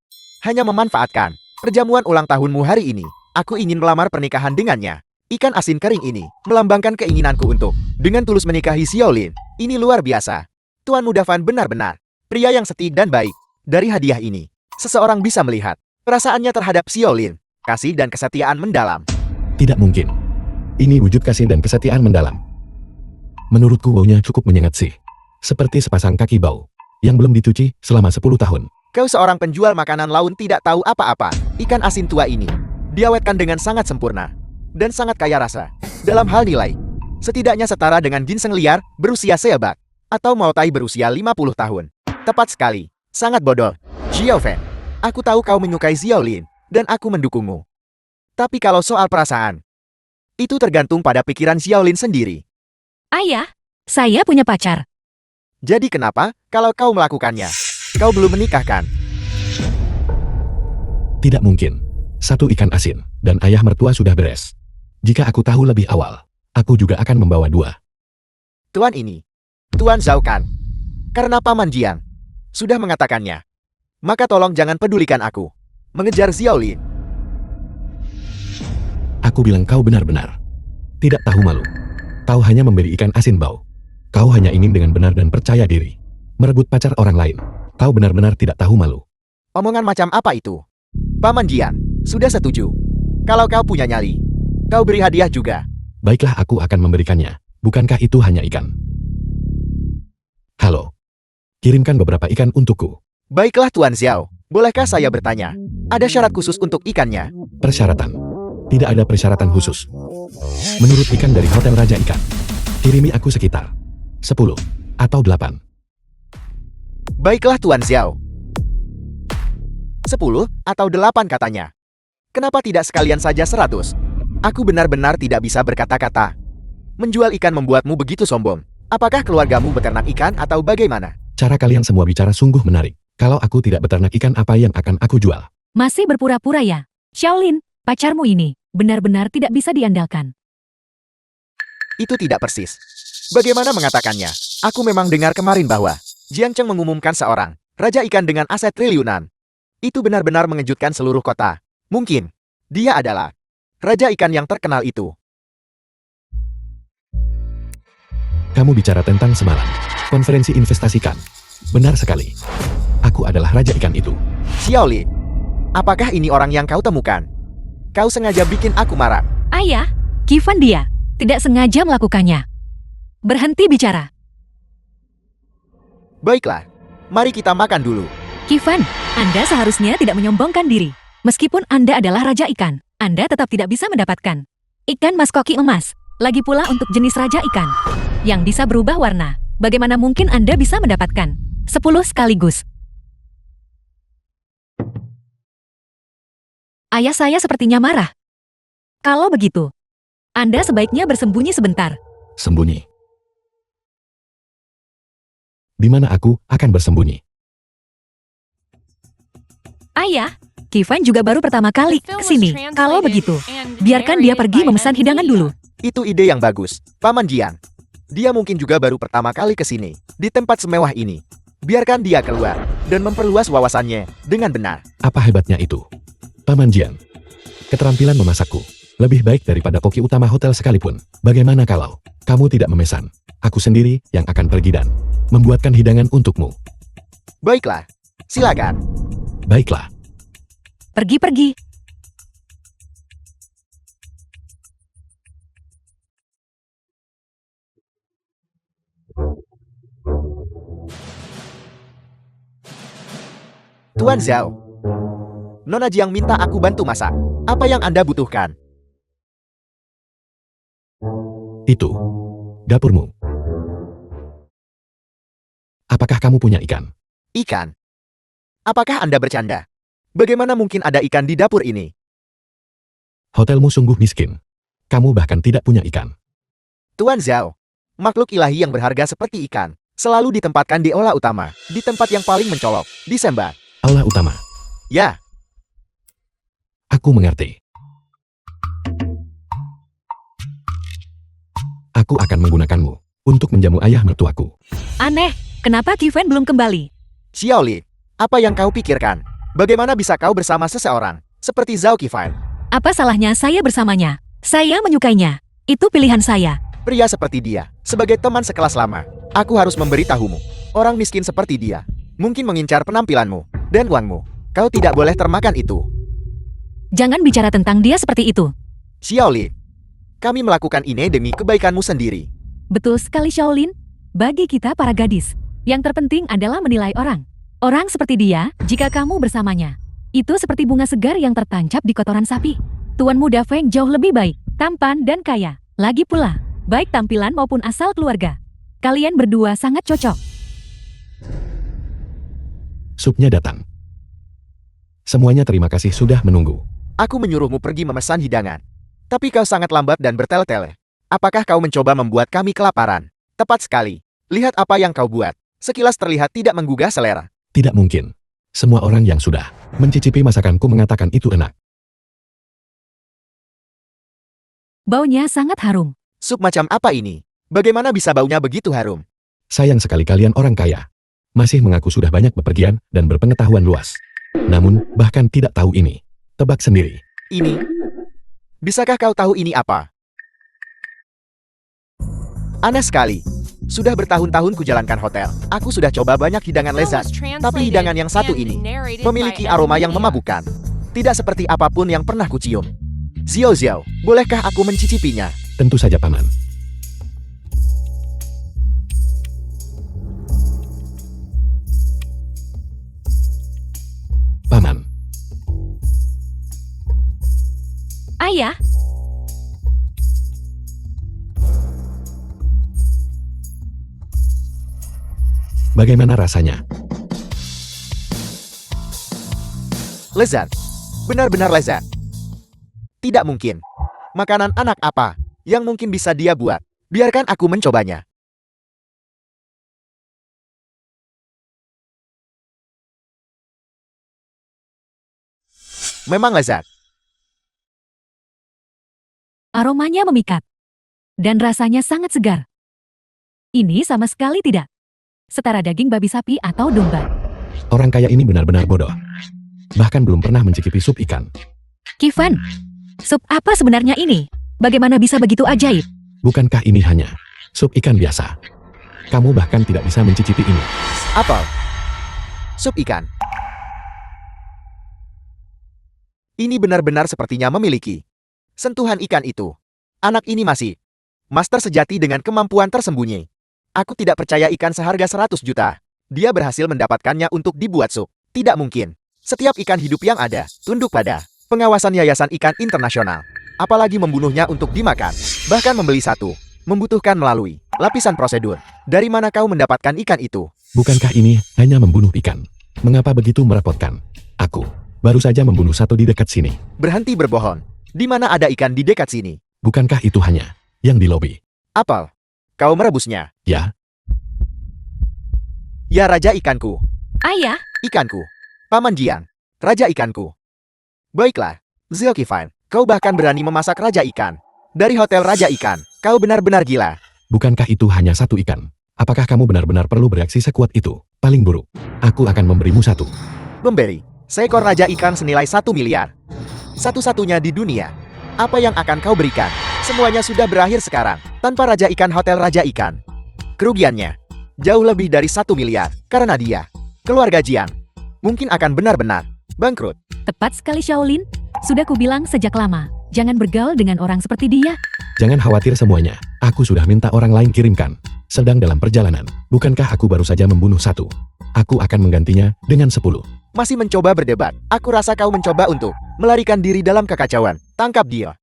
C: Hanya memanfaatkan perjamuan ulang tahunmu hari ini, aku ingin melamar pernikahan dengannya. Ikan asin kering ini melambangkan keinginanku untuk dengan tulus menikahi Xiaolin. Ini luar biasa. Tuan Muda Fan benar-benar pria yang setia dan baik. Dari hadiah ini, seseorang bisa melihat perasaannya terhadap Xiaolin. Kasih dan kesetiaan mendalam.
B: Tidak mungkin. Ini wujud kasih dan kesetiaan mendalam. Menurutku baunya cukup menyengat sih. Seperti sepasang kaki bau yang belum dicuci selama 10 tahun.
C: Kau seorang penjual makanan laut tidak tahu apa-apa. Ikan asin tua ini diawetkan dengan sangat sempurna dan sangat kaya rasa. Dalam hal nilai, setidaknya setara dengan ginseng liar berusia seabad atau Maotai berusia 50 tahun. Tepat sekali. Sangat bodoh. Xiaofan, aku tahu kau menyukai Xiaolin dan aku mendukungmu. Tapi kalau soal perasaan, itu tergantung pada pikiran Xiaolin sendiri.
A: Ayah, saya punya pacar.
C: Jadi kenapa kalau kau melakukannya? Kau belum menikah kan?
B: Tidak mungkin. Satu ikan asin dan ayah mertua sudah beres. Jika aku tahu lebih awal, aku juga akan membawa 2.
C: Tuan ini, Tuan Zhao Kan. Karena Paman Jian sudah mengatakannya, maka tolong jangan pedulikan aku. Mengejar Xiaolin.
B: Aku bilang kau benar-benar tidak tahu malu. Kau hanya memberi ikan asin bau. Kau hanya ingin dengan benar dan percaya diri merebut pacar orang lain. Kau benar-benar tidak tahu malu.
C: Omongan macam apa itu? Paman Jian sudah setuju. Kalau kau punya nyali, kau beri hadiah juga.
B: Baiklah, aku akan memberikannya. Bukankah itu hanya ikan? Halo. Kirimkan beberapa ikan untukku.
C: Baiklah Tuan Xiao, bolehkah saya bertanya? Ada syarat khusus untuk ikannya?
B: Persyaratan. Tidak ada persyaratan khusus. Menurut ikan dari Hotel Raja Ikan, kirimi aku sekitar 10 atau 8.
C: Baiklah Tuan Xiao. 10 atau 8 katanya. Kenapa tidak sekalian saja 100? Aku benar-benar tidak bisa berkata-kata. Menjual ikan membuatmu begitu sombong. Apakah keluargamu beternak ikan atau bagaimana?
B: Cara kalian semua bicara sungguh menarik. Kalau aku tidak beternak ikan, apa yang akan aku jual?
A: Masih berpura-pura ya? Shaolin, pacarmu ini benar-benar tidak bisa diandalkan.
C: Itu tidak persis. Bagaimana mengatakannya? Aku memang dengar kemarin bahwa Jiang Cheng mengumumkan seorang raja ikan dengan aset triliunan. Itu benar-benar mengejutkan seluruh kota. Mungkin dia adalah raja ikan yang terkenal itu.
B: Kamu bicara tentang semalam. Konferensi investasikan. Benar sekali. Aku adalah raja ikan itu.
C: Xiao Li, apakah ini orang yang kau temukan? Kau sengaja bikin aku marah.
A: Ayah, Kifan dia tidak sengaja melakukannya. Berhenti bicara.
C: Baiklah, mari kita makan dulu.
A: Kifan, Anda seharusnya tidak menyombongkan diri. Meskipun Anda adalah raja ikan, Anda tetap tidak bisa mendapatkan ikan mas koki emas. Lagi pula untuk jenis raja ikan yang bisa berubah warna. Bagaimana mungkin Anda bisa mendapatkan 10 sekaligus? Ayah saya sepertinya marah. Kalau begitu, Anda sebaiknya bersembunyi sebentar.
B: Sembunyi. Di mana aku akan bersembunyi?
A: Ayah, Kifan juga baru pertama kali ke sini. Kalau begitu, biarkan dia pergi memesan hidangan dulu.
C: Itu ide yang bagus, Paman Jiang. Dia mungkin juga baru pertama kali ke sini, di tempat semewah ini. Biarkan dia keluar, dan memperluas wawasannya dengan benar.
B: Apa hebatnya itu? Paman Jian, keterampilan memasakku lebih baik daripada koki utama hotel sekalipun. Bagaimana kalau kamu tidak memesan? Aku sendiri yang akan pergi dan membuatkan hidangan untukmu.
C: Baiklah, silakan.
B: Baiklah.
A: Pergi-pergi.
C: Tuan Xiao, Nona Jiang minta aku bantu masak. Apa yang Anda butuhkan?
B: Itu dapurmu. Apakah kamu punya ikan?
C: Ikan? Apakah Anda bercanda? Bagaimana mungkin ada ikan di dapur ini?
B: Hotelmu sungguh miskin. Kamu bahkan tidak punya ikan.
C: Tuan Xiao, makhluk ilahi yang berharga seperti ikan selalu ditempatkan di aula utama, di tempat yang paling mencolok, di Semba.
B: Aula utama.
C: Ya,
B: Aku mengerti. Aku akan menggunakanmu untuk menjamu ayah mertuaku.
A: Aneh, kenapa Kifan belum kembali?
C: Xiao Li, apa yang kau pikirkan? Bagaimana bisa kau bersama seseorang seperti Zhao Qifan?
A: Apa salahnya saya bersamanya? Saya menyukainya. Itu pilihan saya.
C: Pria seperti dia, sebagai teman sekelas lama, aku harus memberitahumu. Orang miskin seperti dia, mungkin mengincar penampilanmu dan uangmu. Kau tidak boleh termakan itu.
A: Jangan bicara tentang dia seperti itu.
C: Xiao Li, kami melakukan ini demi kebaikanmu sendiri.
A: Betul sekali Shaolin. Bagi kita para gadis, yang terpenting adalah menilai orang. Orang seperti dia, jika kamu bersamanya, itu seperti bunga segar yang tertancap di kotoran sapi. Tuan muda Feng jauh lebih baik, tampan dan kaya. Lagi pula, baik tampilan maupun asal keluarga. Kalian berdua sangat cocok.
B: Supnya datang. Semuanya terima kasih sudah menunggu.
C: Aku menyuruhmu pergi memesan hidangan. Tapi kau sangat lambat dan bertele-tele. Apakah kau mencoba membuat kami kelaparan? Tepat sekali. Lihat apa yang kau buat. Sekilas terlihat tidak menggugah selera.
B: Tidak mungkin. Semua orang yang sudah mencicipi masakanku mengatakan itu enak.
A: Baunya sangat harum.
C: Sup macam apa ini? Bagaimana bisa baunya begitu harum?
B: Sayang sekali kalian orang kaya. Masih mengaku sudah banyak bepergian dan berpengetahuan luas. Namun, bahkan tidak tahu ini. Tebak sendiri.
C: Ini? Bisakah kau tahu ini apa? Aneh sekali. Sudah bertahun-tahun kujalankan hotel. Aku sudah coba banyak hidangan lezat. Tapi hidangan yang satu ini memiliki aroma yang memabukkan. Tidak seperti apapun yang pernah kucium. Xiao Xiao, bolehkah aku mencicipinya?
B: Tentu saja paman. Paman,
A: Ayah,
B: bagaimana rasanya?
C: Lezat. Benar-benar lezat. Tidak mungkin. Makanan anak apa yang mungkin bisa dia buat? Biarkan aku mencobanya. Memang lezat.
A: aromanya memikat. Dan rasanya sangat segar. Ini sama sekali tidak setara daging babi sapi atau domba.
B: Orang kaya ini benar-benar bodoh. Bahkan belum pernah mencicipi sup ikan.
A: Kifan, sup apa sebenarnya ini? Bagaimana bisa begitu ajaib?
B: Bukankah ini hanya sup ikan biasa? Kamu bahkan tidak bisa mencicipi ini.
C: Apel. Sup ikan. Ini benar-benar sepertinya memiliki sentuhan ikan itu. Anak ini masih master sejati dengan kemampuan tersembunyi. Aku tidak percaya ikan seharga 100 juta. Dia berhasil mendapatkannya untuk dibuat sup. Tidak mungkin. Setiap ikan hidup yang ada, tunduk pada pengawasan Yayasan Ikan Internasional. Apalagi membunuhnya untuk dimakan. Bahkan membeli satu, membutuhkan melalui lapisan prosedur. Dari mana kau mendapatkan ikan itu?
B: Bukankah ini hanya membunuh ikan? Mengapa begitu merepotkan? Aku baru saja membunuh satu di dekat sini.
C: Berhenti berbohong. Di mana ada ikan di dekat sini?
B: Bukankah itu hanya yang di lobi?
C: Apel. Kau merebusnya.
B: Ya,
C: Ya raja ikanku.
A: Ayah,
C: Ikanku. Paman Jiang. Raja ikanku. Baiklah. Zhao Qifan. Kau bahkan berani memasak raja ikan. Dari hotel raja ikan. Kau benar-benar gila.
B: bukankah itu hanya satu ikan? Apakah kamu benar-benar perlu bereaksi sekuat itu? Paling buruk, aku akan memberimu satu.
C: Memberi. Seekor raja ikan senilai 1 miliar. Satu-satunya di dunia. Apa yang akan kau berikan? Semuanya sudah berakhir sekarang. Tanpa raja ikan hotel raja ikan. Kerugiannya jauh lebih dari 1 miliar. Karena dia, keluarga Jiang, mungkin akan benar-benar bangkrut.
A: tepat sekali Shaolin. Sudah kubilang sejak lama, jangan bergaul dengan orang seperti dia.
B: Jangan khawatir semuanya, aku sudah minta orang lain kirimkan. Sedang dalam perjalanan, bukankah aku baru saja membunuh satu? Aku akan menggantinya dengan 10.
C: Masih mencoba berdebat. Aku rasa kau mencoba untuk melarikan diri dalam kekacauan. Tangkap dia.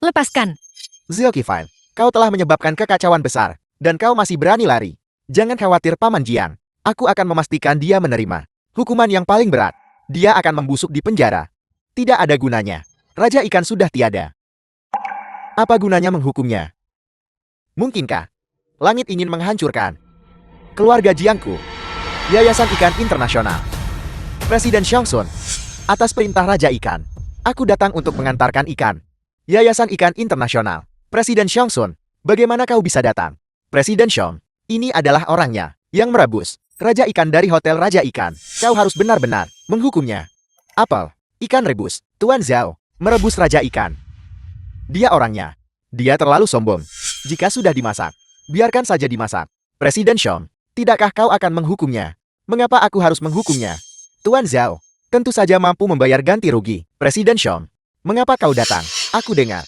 A: Lepaskan.
C: Zhao Qifan, kau telah menyebabkan kekacauan besar. Dan kau masih berani lari. Jangan khawatir Paman Jiang. Aku akan memastikan dia menerima hukuman yang paling berat. Dia akan membusuk di penjara. Tidak ada gunanya. Raja ikan sudah tiada. Apa gunanya menghukumnya? Mungkinkah langit ingin menghancurkan keluarga Jiangku? Yayasan Ikan Internasional. Presiden Xiongsun. Atas perintah Raja Ikan, aku datang untuk mengantarkan ikan. Yayasan Ikan Internasional. Presiden Xiongsun, bagaimana kau bisa datang? Presiden Xiong, ini adalah orangnya yang merebus Raja Ikan dari Hotel Raja Ikan. Kau harus benar-benar menghukumnya. Apel, ikan rebus. Tuan Zhao, merebus Raja Ikan. Dia orangnya. Dia terlalu sombong. Jika sudah dimasak, biarkan saja dimasak. Presiden Xiong, tidakkah kau akan menghukumnya? Mengapa aku harus menghukumnya? Tuan Zhao, tentu saja mampu membayar ganti rugi. Presiden Xiong, mengapa kau datang? Aku dengar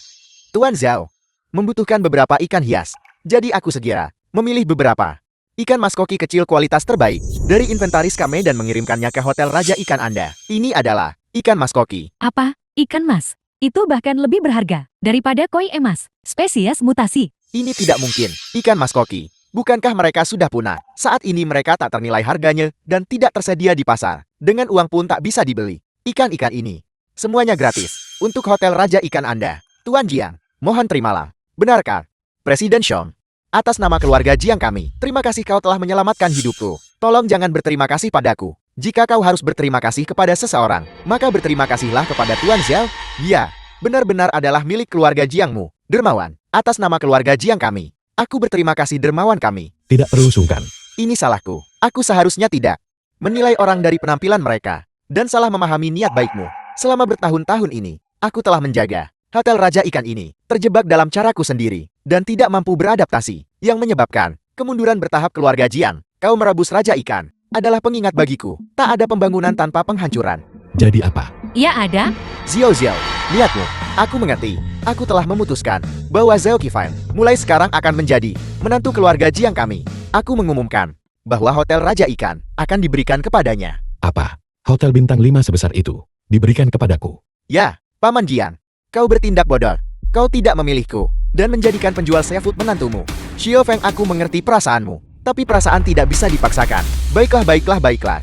C: Tuan Zhao membutuhkan beberapa ikan hias. Jadi aku segera memilih beberapa ikan maskoki kecil kualitas terbaik dari inventaris kami dan mengirimkannya ke Hotel Raja Ikan Anda. Ini adalah ikan maskoki.
A: Apa? Ikan mas. Itu bahkan lebih berharga daripada koi emas, spesies mutasi.
C: Ini tidak mungkin. Ikan maskoki. Bukankah mereka sudah punah? Saat ini mereka tak ternilai harganya dan tidak tersedia di pasar. Dengan uang pun tak bisa dibeli. Ikan-ikan ini semuanya gratis untuk Hotel Raja Ikan Anda. Tuan Jiang, mohon terimalah. Benarkah? Presiden Xiong, atas nama keluarga Jiang kami, terima kasih kau telah menyelamatkan hidupku. Tolong jangan berterima kasih padaku. Jika kau harus berterima kasih kepada seseorang, maka berterima kasihlah kepada Tuan Zhao. Dia benar-benar adalah milik keluarga Jiangmu. Dermawan, atas nama keluarga Jiang kami, aku berterima kasih dermawan kami.
B: Tidak perlu sungkan.
C: Ini salahku. Aku seharusnya tidak menilai orang dari penampilan mereka dan salah memahami niat baikmu. Selama bertahun-tahun ini, aku telah menjaga Hotel Raja Ikan ini terjebak dalam caraku sendiri dan tidak mampu beradaptasi, yang menyebabkan kemunduran bertahap keluarga Jiang. Kau merebus Raja Ikan adalah pengingat bagiku. Tak ada pembangunan tanpa penghancuran.
B: Jadi apa?
A: Ya ada.
C: Xiao Xiao, lihatmu. Aku mengerti. Aku telah memutuskan bahwa Zhao Qifan mulai sekarang akan menjadi menantu keluarga Jiang kami. Aku mengumumkan bahwa Hotel Raja Ikan akan diberikan kepadanya.
B: Apa? Hotel bintang 5 sebesar itu diberikan kepadaku.
C: Ya, Paman Jiang. Kau bertindak bodoh. Kau tidak memilihku dan menjadikan penjual seafood menantumu. Xiao Feng, aku mengerti perasaanmu. Tapi perasaan tidak bisa dipaksakan. Baiklah.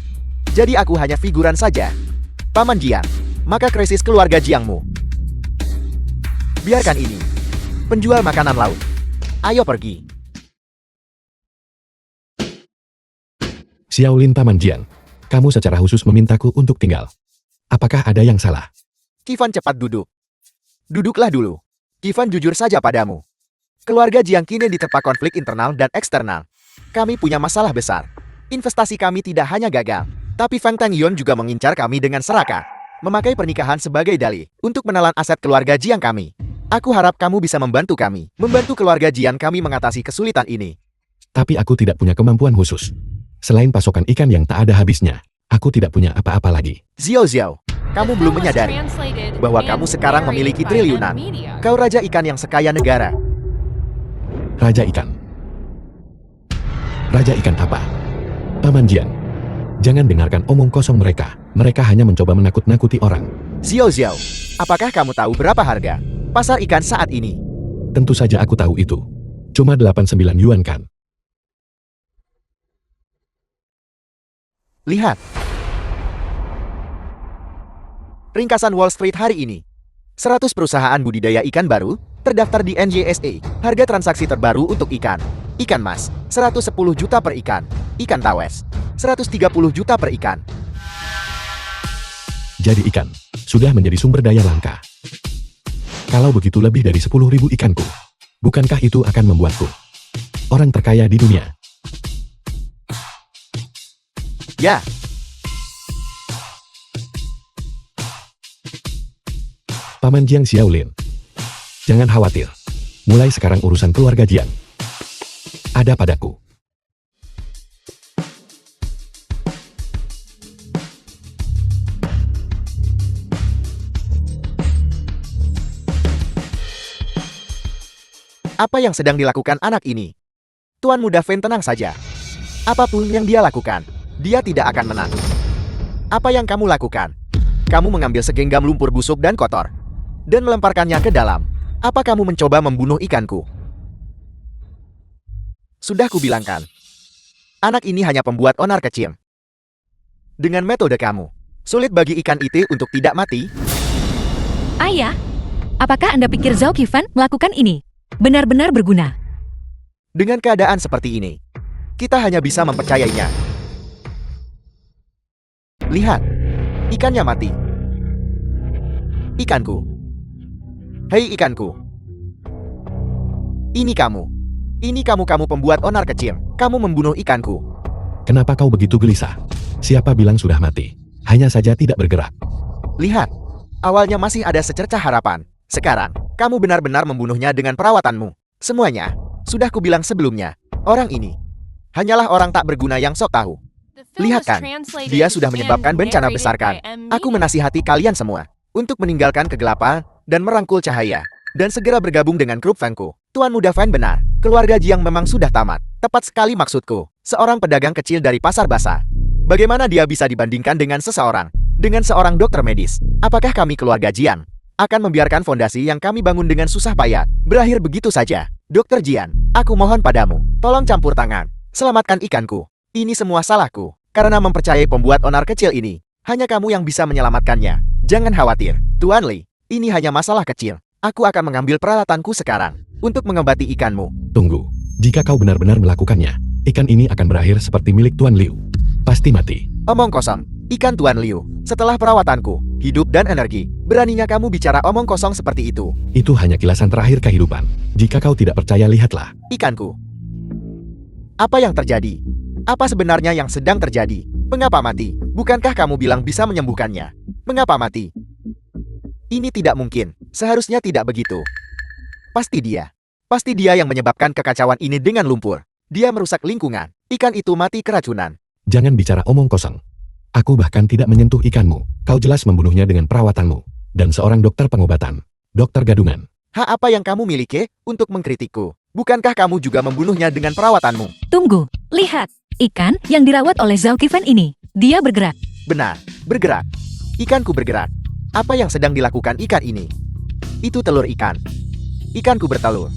C: Jadi aku hanya figuran saja. Paman Jiang, maka krisis keluarga Jiangmu. Biarkan ini. Penjual makanan laut. Ayo pergi.
B: Xiaolin Paman Jiang, kamu secara khusus memintaku untuk tinggal. Apakah ada yang salah?
C: Qifan, cepat duduk. Duduklah dulu. Qifan, jujur saja padamu. Keluarga Jiang kini diterpa konflik internal dan eksternal. Kami punya masalah besar. Investasi kami tidak hanya gagal, tapi Feng Tangyon juga mengincar kami dengan serakah. Memakai pernikahan sebagai dalih untuk menelan aset keluarga Jiang kami. Aku harap kamu bisa membantu kami, membantu keluarga Jiang kami mengatasi kesulitan ini.
B: Tapi aku tidak punya kemampuan khusus. Selain pasokan ikan yang tak ada habisnya, aku tidak punya apa-apa lagi.
C: Xiao, kamu belum menyadari bahwa kamu sekarang memiliki triliunan. Kau raja ikan yang sekaya negara.
B: Raja ikan. Raja ikan apa? Paman Jiang, jangan dengarkan omong kosong mereka. Mereka hanya mencoba menakut-nakuti orang.
C: Xiao, apakah kamu tahu berapa harga pasar ikan saat ini?
B: Tentu saja aku tahu itu. Cuma 89 yuan kan?
C: Lihat. Ringkasan Wall Street hari ini. 100 perusahaan budidaya ikan baru terdaftar di NYSE. Harga transaksi terbaru untuk ikan. Ikan mas, 110 juta per ikan. Ikan tawes, 130 juta per ikan.
B: Jadi ikan sudah menjadi sumber daya langka. Kalau begitu lebih dari 10.000 ikanku. Bukankah itu akan membuatku orang terkaya di dunia?
C: Ya.
B: Paman Jiang Xiaolin, jangan khawatir. Mulai sekarang urusan keluarga Jiang ada padaku.
C: Apa yang sedang dilakukan anak ini? Tuan Muda Fen, tenang saja. Apapun yang dia lakukan, dia tidak akan menang. Apa yang kamu lakukan? Kamu mengambil segenggam lumpur busuk dan kotor dan melemparkannya ke dalam. Apa kamu mencoba membunuh ikanku? Sudah kubilangkan. Anak ini hanya pembuat onar kecil. Dengan metode kamu, sulit bagi ikan itu untuk tidak mati.
A: Ayah, apakah Anda pikir Zhao Qifan melakukan ini benar-benar berguna?
C: Dengan keadaan seperti ini, kita hanya bisa mempercayainya. Lihat, ikannya mati. Ikanku. Hei ikanku. Ini kamu. Kamu pembuat onar kecil. Kamu membunuh ikanku.
B: Kenapa kau begitu gelisah? Siapa bilang sudah mati? Hanya saja tidak bergerak.
C: Lihat, awalnya masih ada secercah harapan. Sekarang, kamu benar-benar membunuhnya dengan perawatanmu. Semuanya, sudah kubilang sebelumnya, orang ini hanyalah orang tak berguna yang sok tahu. Lihat kan, dia sudah menyebabkan bencana besar kan. Aku menasihati kalian semua untuk meninggalkan kegelapan dan merangkul cahaya, dan segera bergabung dengan grup Fengku. Tuan Muda Fan benar, keluarga Jiang memang sudah tamat. Tepat sekali maksudku, seorang pedagang kecil dari pasar basah. Bagaimana dia bisa dibandingkan dengan seorang dokter medis? Apakah kami keluarga Jiang akan membiarkan fondasi yang kami bangun dengan susah payah berakhir begitu saja? Dokter Jian, aku mohon padamu, tolong campur tangan, selamatkan ikanku. Ini semua salahku, karena mempercayai pembuat onar kecil ini. Hanya kamu yang bisa menyelamatkannya. Jangan khawatir, Tuan Li, ini hanya masalah kecil. Aku akan mengambil peralatanku sekarang untuk mengobati ikanmu.
B: Tunggu, jika kau benar-benar melakukannya, ikan ini akan berakhir seperti milik Tuan Liu. Pasti mati.
C: Omong kosong, ikan Tuan Liu. Setelah perawatanku, hidup dan energi, beraninya kamu bicara omong kosong seperti itu?
B: Itu hanya kilasan terakhir kehidupan. Jika kau tidak percaya, lihatlah.
C: Ikanku. Apa yang terjadi? Apa sebenarnya yang sedang terjadi? Mengapa mati? Bukankah kamu bilang bisa menyembuhkannya? Mengapa mati? Ini tidak mungkin. Seharusnya tidak begitu. Pasti dia yang menyebabkan kekacauan ini dengan lumpur. Dia merusak lingkungan. Ikan itu mati keracunan.
B: Jangan bicara omong kosong. Aku bahkan tidak menyentuh ikanmu. Kau jelas membunuhnya dengan perawatanmu. Dan seorang dokter pengobatan. Dokter gadungan.
C: Hak apa yang kamu miliki untuk mengkritikku? Bukankah kamu juga membunuhnya dengan perawatanmu?
A: Tunggu, lihat. Ikan yang dirawat oleh Zhao Qifen ini. Dia bergerak.
C: Benar, bergerak. Ikanku bergerak. Apa yang sedang dilakukan ikan ini? Itu telur ikan. Ikanku bertelur.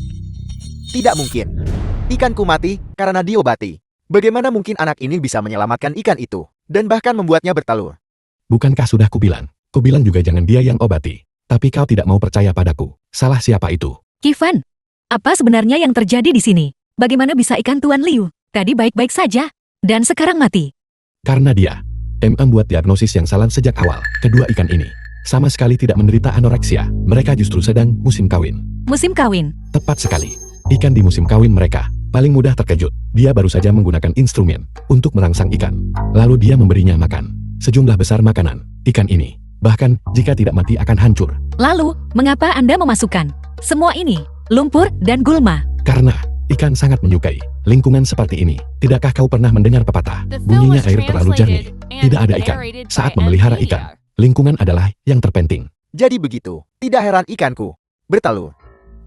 C: Tidak mungkin. Ikanku mati karena diobati. Bagaimana mungkin anak ini bisa menyelamatkan ikan itu dan bahkan membuatnya bertelur?
B: Bukankah sudah kubilang? Kubilang juga jangan dia yang obati. Tapi kau tidak mau percaya padaku. Salah siapa itu?
A: Qifen, apa sebenarnya yang terjadi di sini? Bagaimana bisa ikan Tuan Liu? Tadi baik-baik saja, dan sekarang mati.
B: Karena dia. Membuat diagnosis yang salah sejak awal. Kedua ikan ini sama sekali tidak menderita anoreksia. Mereka justru sedang musim kawin.
A: Musim kawin.
B: Tepat sekali. Ikan di musim kawin mereka paling mudah terkejut. Dia baru saja menggunakan instrumen untuk merangsang ikan. Lalu dia memberinya makan. Sejumlah besar makanan ikan ini. Bahkan jika tidak mati akan hancur.
A: Lalu, mengapa Anda memasukkan semua ini? Lumpur dan gulma.
B: Karena ikan sangat menyukai lingkungan seperti ini. Tidakkah kau pernah mendengar pepatah?
D: The film
B: Bunyinya
D: was
B: air terlalu jernih.
D: translated and
B: Tidak ada ikan
D: narrated
B: saat
D: by
B: memelihara
D: M.
B: ikan.
D: Media.
B: Lingkungan adalah yang terpenting.
C: Jadi begitu. Tidak heran ikanku bertelur.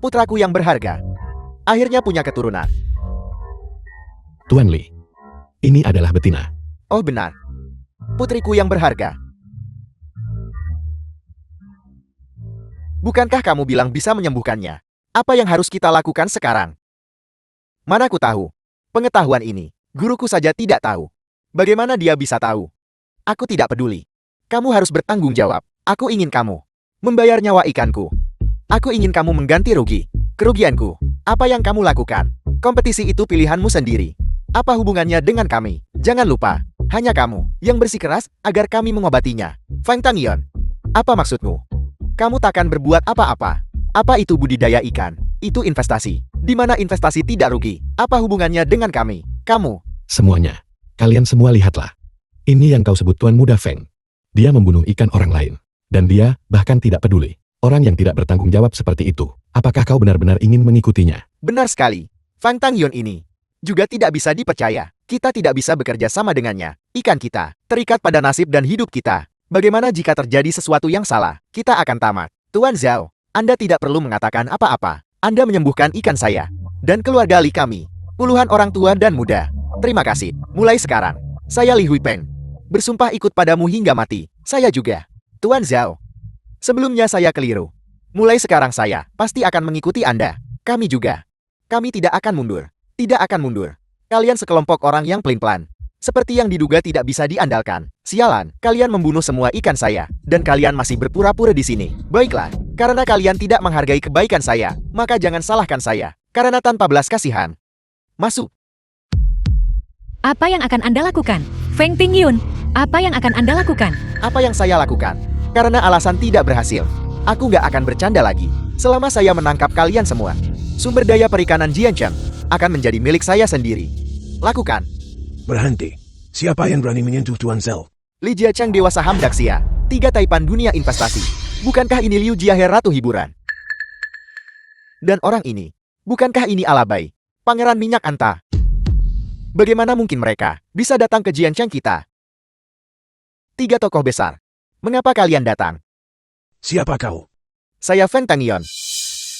C: Putraku yang berharga akhirnya punya keturunan.
B: Tuan Li, ini adalah betina.
C: Oh benar. Putriku yang berharga. Bukankah kamu bilang bisa menyembuhkannya? Apa yang harus kita lakukan sekarang? Mana ku tahu? Pengetahuan ini, guruku saja tidak tahu. Bagaimana dia bisa tahu? Aku tidak peduli. Kamu harus bertanggung jawab. Aku ingin kamu membayar nyawa ikanku. Aku ingin kamu mengganti rugi. Kerugianku. Apa yang kamu lakukan? Kompetisi itu pilihanmu sendiri. Apa hubungannya dengan kami? Jangan lupa, hanya kamu yang bersikeras agar kami mengobatinya. Fang Tangyon, apa maksudmu? Kamu takkan berbuat apa-apa. Apa itu budidaya ikan? Itu investasi. Di mana investasi tidak rugi? Apa hubungannya dengan kami? Kamu.
B: Semuanya. Kalian semua lihatlah. Ini yang kau sebut Tuan Muda Feng. Dia membunuh ikan orang lain. Dan dia bahkan tidak peduli. Orang yang tidak bertanggung jawab seperti itu. Apakah kau benar-benar ingin mengikutinya?
C: Benar sekali. Fang Tangyon ini juga tidak bisa dipercaya. Kita tidak bisa bekerja sama dengannya. Ikan kita terikat pada nasib dan hidup kita. Bagaimana jika terjadi sesuatu yang salah? Kita akan tamat. Tuan Zhao, Anda tidak perlu mengatakan apa-apa. Anda menyembuhkan ikan saya dan keluarga Li kami. Puluhan orang tua dan muda. Terima kasih. Mulai sekarang, saya Li Huipeng. Bersumpah ikut padamu hingga mati. Saya juga. Tuan Zhao. Sebelumnya saya keliru. Mulai sekarang saya pasti akan mengikuti Anda. Kami juga. Kami tidak akan mundur. Tidak akan mundur. Kalian sekelompok orang yang pelin-pelan. Seperti yang diduga tidak bisa diandalkan. Sialan, kalian membunuh semua ikan saya. Dan kalian masih berpura-pura di sini. Baiklah, karena kalian tidak menghargai kebaikan saya, maka jangan salahkan saya. Karena tanpa belas kasihan. Masuk.
A: Apa yang akan Anda lakukan? Feng Tingyun, apa yang akan Anda lakukan?
C: Apa yang saya lakukan? Karena alasan tidak berhasil. Aku nggak akan bercanda lagi. Selama saya menangkap kalian semua. Sumber daya perikanan Jiancheng akan menjadi milik saya sendiri. Lakukan.
E: Berhenti. Siapa yang berani menyentuh Tuan Zhao?
C: Li Jiacheng Dewa Saham Daxia. 3 taipan dunia investasi. Bukankah ini Liu Jiahe Ratu Hiburan? Dan orang ini. Bukankah ini Alabai? Pangeran Minyak Anta. Bagaimana mungkin mereka bisa datang ke Jiancheng kita? 3 tokoh besar. Mengapa kalian datang?
E: Siapa kau?
C: Saya Feng Tangyon.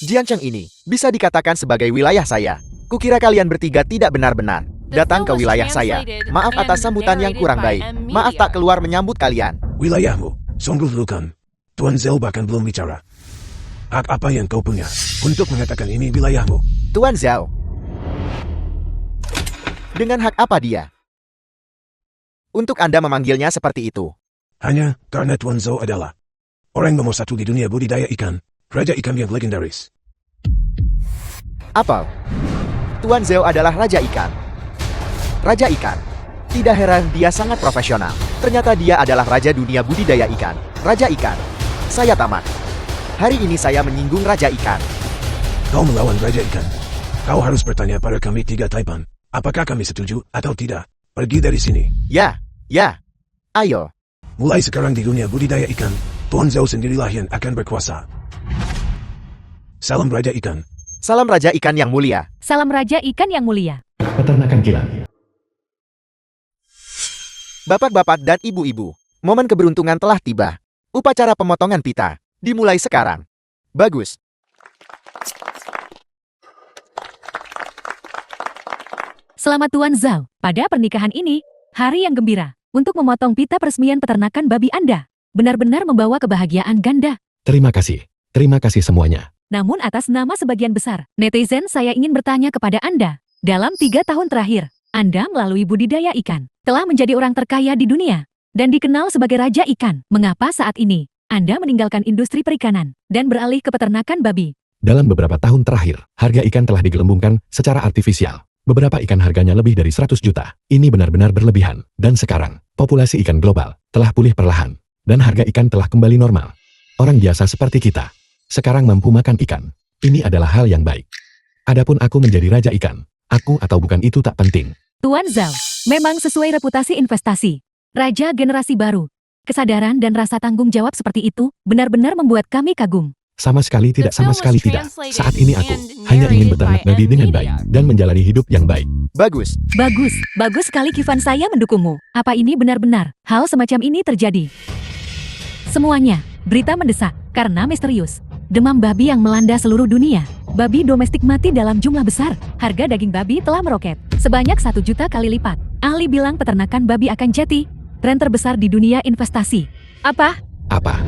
C: Jiancheng ini bisa dikatakan sebagai wilayah saya. Kukira kalian bertiga tidak benar-benar datang ke wilayah saya. Maaf atas sambutan yang kurang baik. Maaf tak keluar menyambut kalian.
E: Wilayahmu. Sungguh bukan. Tuan Zhao bahkan belum bicara. Hak apa yang kau punya untuk mengatakan ini wilayahmu?
C: Tuan Zhao. Dengan hak apa dia? Untuk Anda memanggilnya seperti itu.
E: Hanya karena Tuan Zhao adalah orang nomor 1 di dunia budidaya ikan. Raja ikan yang legendaris.
C: Apa? Tuan Zhao adalah Raja Ikan. Raja Ikan. Tidak heran dia sangat profesional. Ternyata dia adalah Raja Dunia Budidaya Ikan. Raja Ikan. Saya tamat. Hari ini saya menyinggung Raja Ikan.
E: Kau melawan Raja ikan. Kau harus bertanya pada kami 3 taipan. Apakah kami setuju atau tidak? Pergi dari sini.
C: Ya, ya. Ayo.
E: Mulai sekarang di dunia budidaya ikan, Tuan Zhao sendirilah yang akan berkuasa. Salam Raja Ikan.
C: Salam Raja Ikan yang mulia.
A: Salam Raja Ikan yang mulia.
B: Peternakan kilat.
C: Bapak-bapak dan ibu-ibu, momen keberuntungan telah tiba. Upacara pemotongan pita dimulai sekarang. Bagus.
A: Selamat Tuan Zhao, pada pernikahan ini, hari yang gembira, untuk memotong pita peresmian peternakan babi Anda. Benar-benar membawa kebahagiaan ganda.
B: Terima kasih semuanya.
A: Namun atas nama sebagian besar, netizen saya ingin bertanya kepada Anda. Dalam 3 tahun terakhir, Anda melalui budidaya ikan, telah menjadi orang terkaya di dunia, dan dikenal sebagai Raja Ikan. Mengapa saat ini, Anda meninggalkan industri perikanan, dan beralih ke peternakan babi?
B: Dalam beberapa tahun terakhir, harga ikan telah digelembungkan secara artifisial. Beberapa ikan harganya lebih dari 100 juta. Ini benar-benar berlebihan. Dan sekarang, populasi ikan global telah pulih perlahan. Dan harga ikan telah kembali normal. Orang biasa seperti kita, sekarang mampu makan ikan. Ini adalah hal yang baik. Adapun aku menjadi Raja Ikan, aku atau bukan itu tak penting.
A: Tuan Zhao, memang sesuai reputasi investasi. Raja generasi baru. Kesadaran dan rasa tanggung jawab seperti itu benar-benar membuat kami kagum.
B: Sama sekali tidak, sama sekali tidak. Saat ini aku hanya ingin beternak babi dengan baik dan menjalani hidup yang baik.
C: Bagus.
A: Bagus sekali Kifan, saya mendukungmu. Apa ini benar-benar hal semacam ini terjadi? Semuanya, berita mendesak, karena misterius. Demam babi yang melanda seluruh dunia. Babi domestik mati dalam jumlah besar. Harga daging babi telah meroket, sebanyak 1 juta kali lipat. Ahli bilang peternakan babi akan jadi tren terbesar di dunia investasi. Apa?
B: Apa?